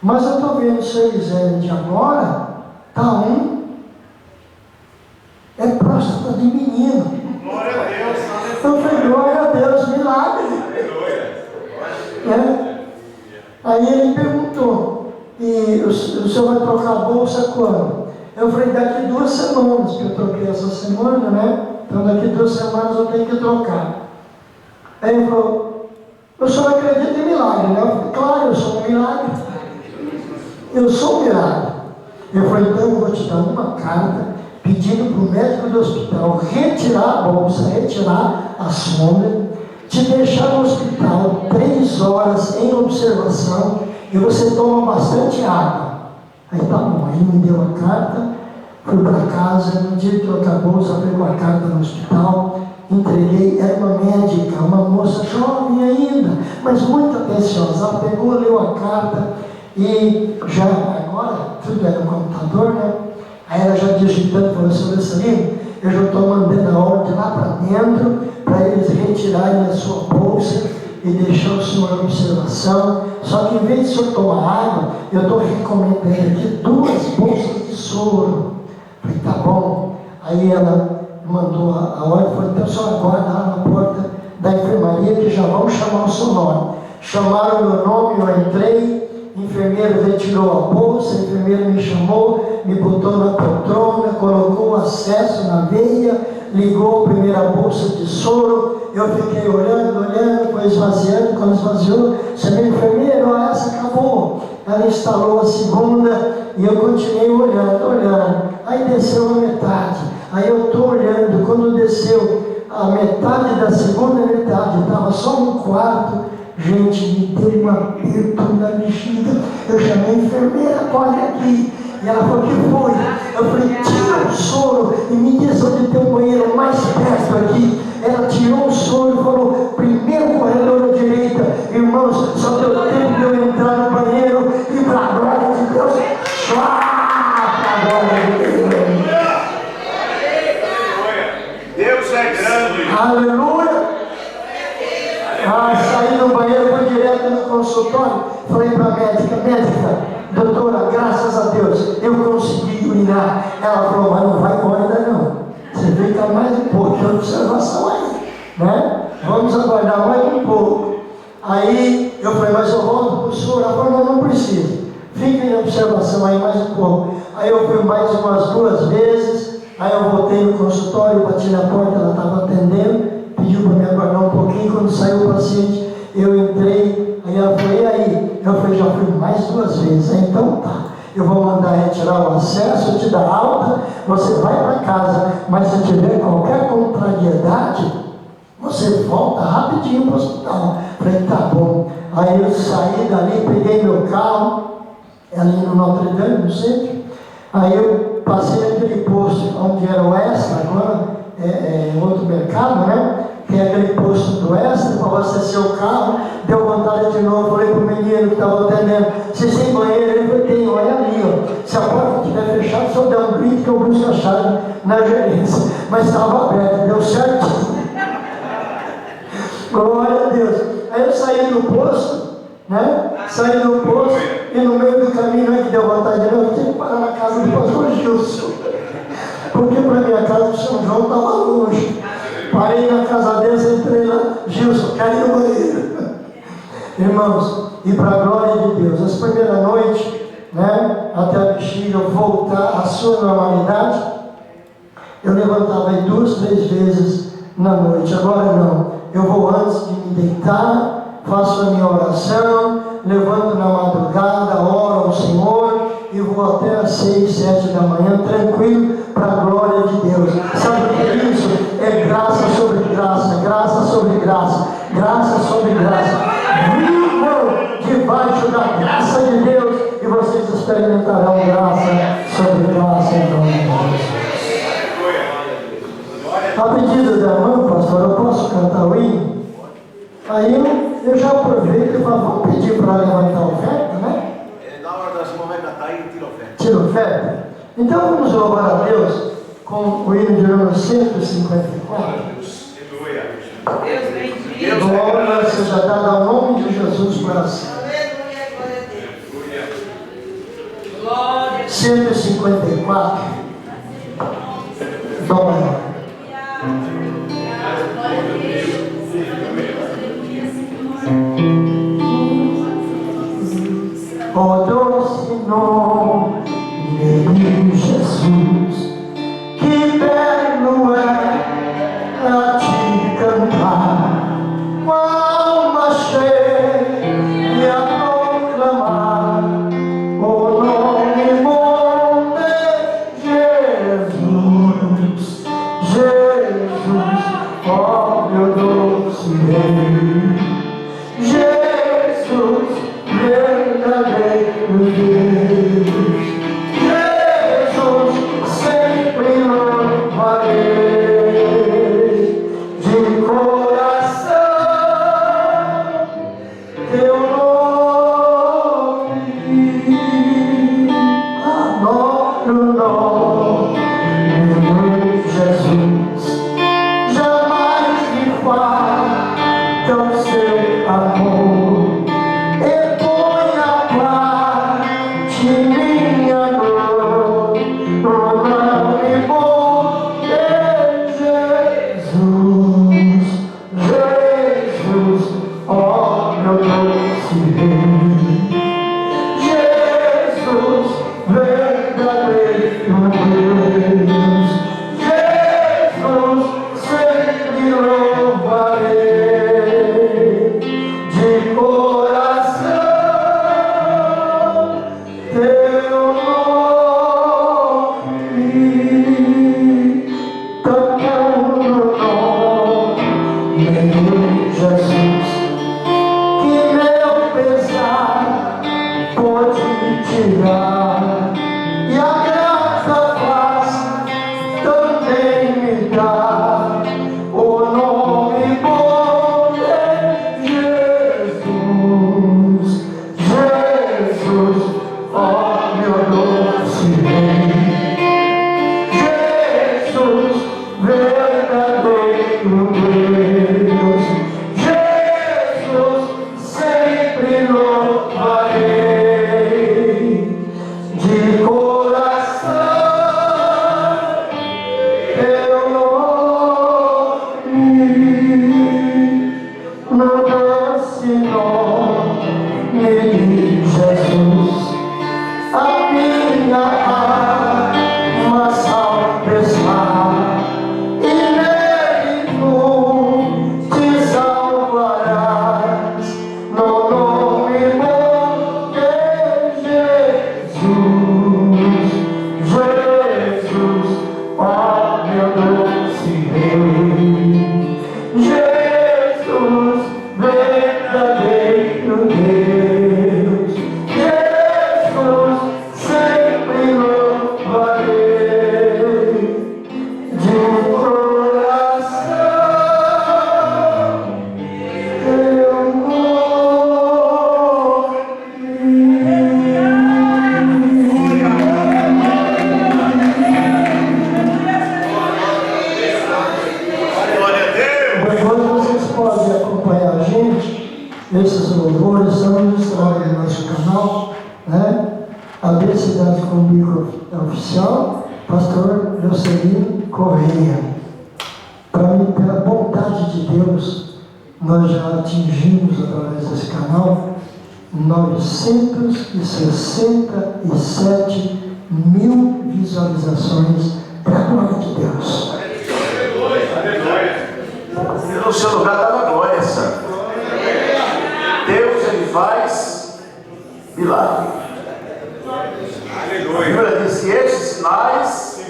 Mas eu estou vendo o seu exame de agora, está 1. É próstata de menino. Glória a Deus. Eu falei: glória a Deus, milagre. Aí ele perguntou: e o senhor vai trocar a bolsa quando? Eu falei: daqui 2 semanas, que eu troquei essa semana, né? Então daqui 2 semanas eu tenho que trocar. Aí ele falou: o senhor acredita em milagre, né? Eu falei: claro, eu sou um milagre. Eu sou um milagre. Eu falei: então eu vou te dar uma carta pedindo para o médico do hospital retirar a bolsa, retirar a sonda, te deixar no hospital 3 horas em observação e você toma bastante água. Aí tá bom, ele me deu a carta, fui para casa, no dia que eu acabou, eu pegou a carta no hospital, entreguei, era uma médica, uma moça jovem ainda, mas muito atenciosa. Ela pegou, leu a carta e já agora, tudo era no computador, né? Aí ela já digitando, falou: senhor Bessalino, eu já estou mandando a ordem lá para dentro, para eles retirarem a sua bolsa e deixar o senhor em observação. Só que em vez de o senhor tomar água, eu estou recomendando aqui 2 bolsas de soro. Falei: tá bom. Aí ela mandou a ordem, falou: então o senhor aguarda lá na porta da enfermaria que já vão chamar o seu nome. Chamaram meu nome, eu entrei. O enfermeiro retirou a bolsa, o enfermeiro me chamou, me botou na poltrona, colocou o acesso na veia, ligou a primeira bolsa de soro. Eu fiquei olhando, foi esvaziando. Quando esvaziou, chamei o enfermeiro: essa acabou. Ela instalou a segunda e eu continuei olhando. Aí desceu a metade. Aí eu estou olhando, quando desceu a metade da segunda metade, estava só 1/4. Gente, me deu um aperto na bexiga. Eu chamei a enfermeira: corre aqui. E ela falou: que foi? Eu falei: tira o soro e me diz onde tem o banheiro mais perto aqui. Ela tirou o soro e falou: primeiro corredor à direita. Irmãos, só deu tempo de eu entrar no banheiro e para a glória de Deus, para a glória de Deus. Deus é grande. Aleluia. Saí do banheiro, fui direto no consultório, falei para a médica: doutora, graças a Deus, eu consegui urinar. Ela falou: mas não vai embora ainda não, você fica mais um pouco de observação aí, né? Vamos aguardar mais um pouco. Aí eu falei: mas eu volto para o senhor. Ela falou: não precisa, fica em observação aí mais um pouco. Aí eu fui mais umas 2 vezes, aí eu voltei no consultório, bati na porta, ela estava atendendo, pediu para me aguardar um pouquinho. Quando saiu o paciente, eu entrei. Aí ela falou: e aí? Eu falei: já fui mais 2 vezes. Aí, então tá, eu vou mandar retirar o acesso, te dar alta, você vai para casa, mas se tiver qualquer contrariedade, você volta rapidinho para o hospital. Falei: tá bom. Aí eu saí dali, peguei meu carro, ali no Notre Dame, no centro. Aí eu passei naquele posto onde era o Extra, agora é outro mercado, né? Tem aquele posto do Extra para abastecer o carro. Deu vontade de novo. Falei para o menino que estava atendendo: vocês têm banheiro? Ele falou: tem, olha ali, ó. Se a porta estiver fechada, só der um grito que eu busco a chave na gerência. Mas estava aberto, deu certinho. Glória a Deus. Aí eu saí do posto, né? Saí do posto e no meio do caminho, que deu vontade de novo, eu tinha que parar na casa do pastor Gilson. Porque para minha casa o São João estava longe. Parei na casa dele, entrei lá: Gilson, quero ir no banheiro. irmãos, e para a glória de Deus. Essa primeira noite, né, até a bexiga voltar à sua normalidade, eu levantava aí 2, 3 vezes na noite. Agora não, eu vou antes de me deitar, faço a minha oração, levanto na madrugada, oro ao Senhor e vou até às 6, 7 da manhã, tranquilo, para a glória de Deus. Sabe o que é isso? É graça sobre graça, graça sobre graça, graça sobre graça. Vivam debaixo da graça de Deus e vocês experimentarão graça sobre graça em nome de Jesus. A pedido da irmã, pastor, eu posso cantar o hino? Aí eu já aproveito e falo, vamos pedir para levantar a oferta, né? Na hora da semana vai cantar aí, tira oferta. Tira oferta? Então vamos louvar a Deus com o hino de número 154. Deus bendito. Glória seja dada ao nome de Jesus para sempre. Glória. 154. Glória. Oh, doce nome de Jesus, que belo é a te cantar, com a alma cheia a proclamar o nome bom de Jesus, Jesus, ó meu doce Rei, Jesus, verdadeiro Deus, Jesus, sempre louvarei de coração teu nome, adoro o nome de Jesus, jamais me falta o seu amor. Esses louvores são ministrados no nosso canal, né? A Cidade Comigo Oficial, pastor Jocelino Correia. Para mim, pela bondade de Deus, nós já atingimos através desse canal 967 mil visualizações para a glória de Deus. E no seu lugar estava a glória, Santo. Deus, ele faz milagre. A Bíblia diz que esses sinais,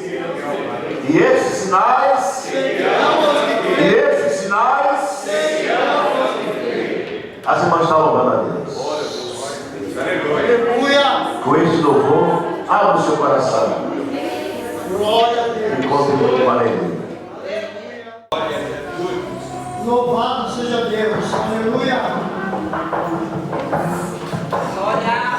as irmãs estão louvando a Deus. Com este louvor, abra o seu coração. E contribua com alegria. Louvado seja Deus. Aleluia. Glória.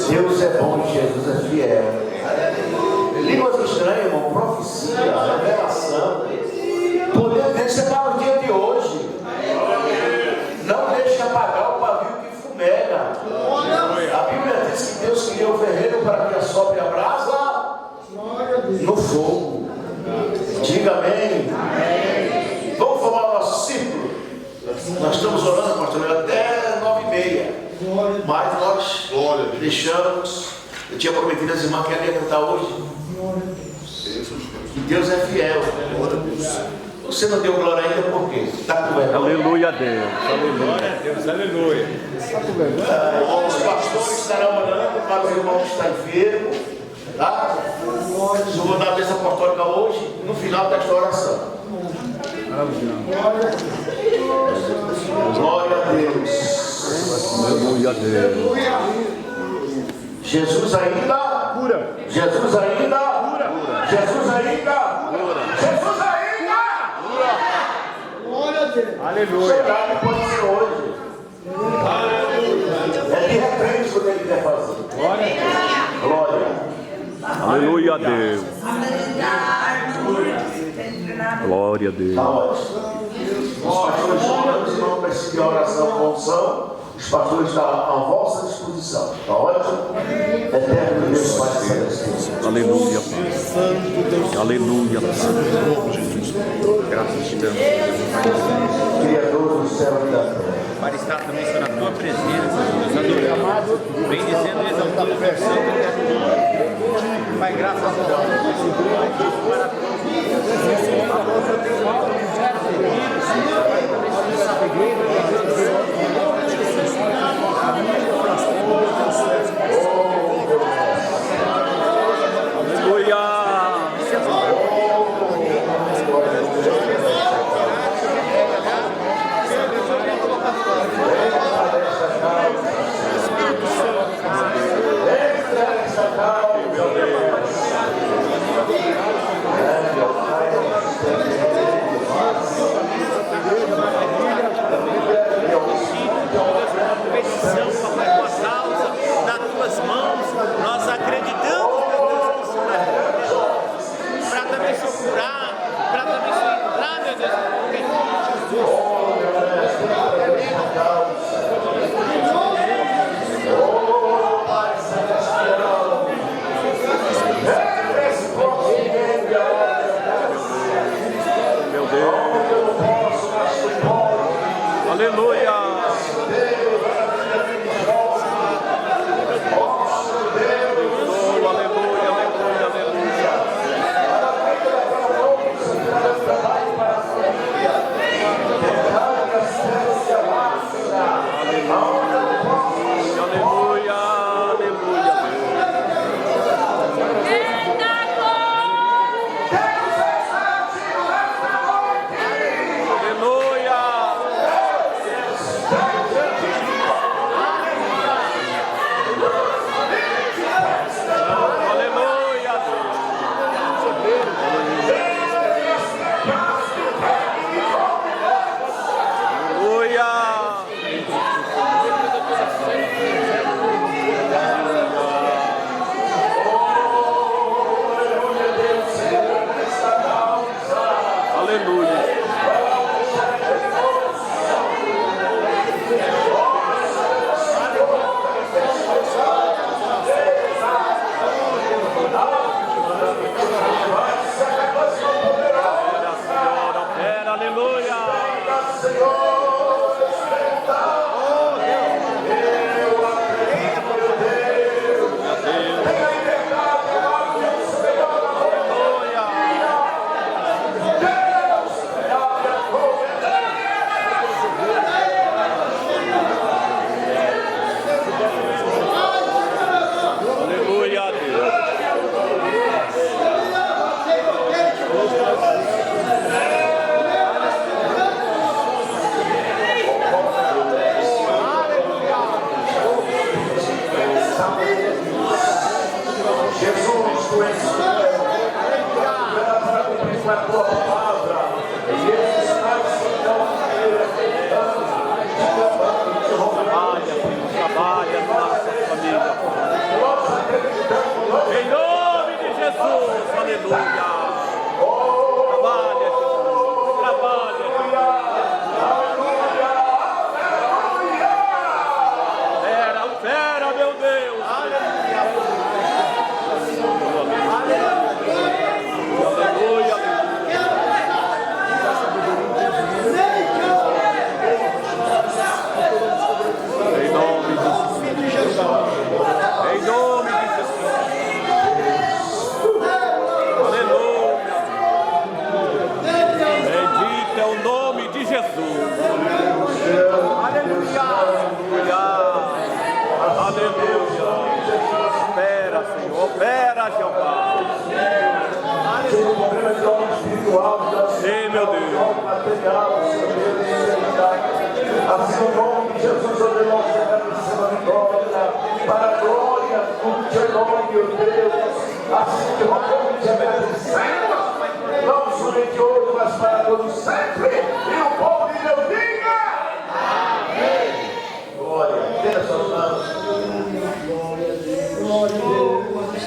Deus é bom e Jesus é fiel. Línguas estranhas, irmão, profecia, revelação. Poder de Deus separa o dia de hoje. Não deixe apagar o pavio que fumega. A Bíblia diz que Deus criou o ferreiro para que assobre a brasa no fogo. Diga amém. Vamos formar o nosso círculo. Nós estamos orando, pastor, até 9h30. Mas nós deixamos. Eu tinha prometido às irmãs que ela ia cantar hoje. Que Deus é fiel. Você não deu glória ainda por quê? Está com vergonha? Aleluia a Deus. Aleluia a Deus. Aleluia. Os pastores estarão orando para os irmãos que estão enfermos. Tá? Eu vou dar a bênção apostólica hoje, no final desta oração. Glória a Deus. Aleluia a Deus. Jesus ainda cura. Jesus ainda cura. Jesus ainda cura. Jesus ainda cura. Glória a Deus. Aleluia. Verdade pode ser hoje. Aleluia. É de repente quando ele quer fazer. Glória. Aleluia a Deus. Glória a Deus. Tá ótimo. Os pastores orando, se não precisam de oração com unção, os pastores estão à vossa disposição. Tá ótimo? Eterno Deus, Pai Celeste. Aleluia, Pai. Aleluia, Pai. Graças a Deus. Criador dos Pai, graças a Deus.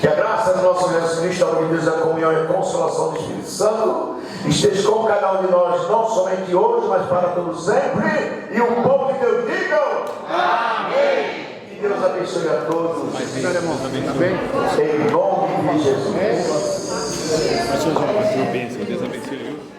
Que a graça do nosso Jesus Cristo, a amor de Deus, a comunhão e a consolação do Espírito Santo esteja com cada um de nós, não somente hoje, mas para todo sempre. E o povo de Deus diga amém. Que Deus abençoe a todos. Em nome de Jesus. Deus abençoe, viu?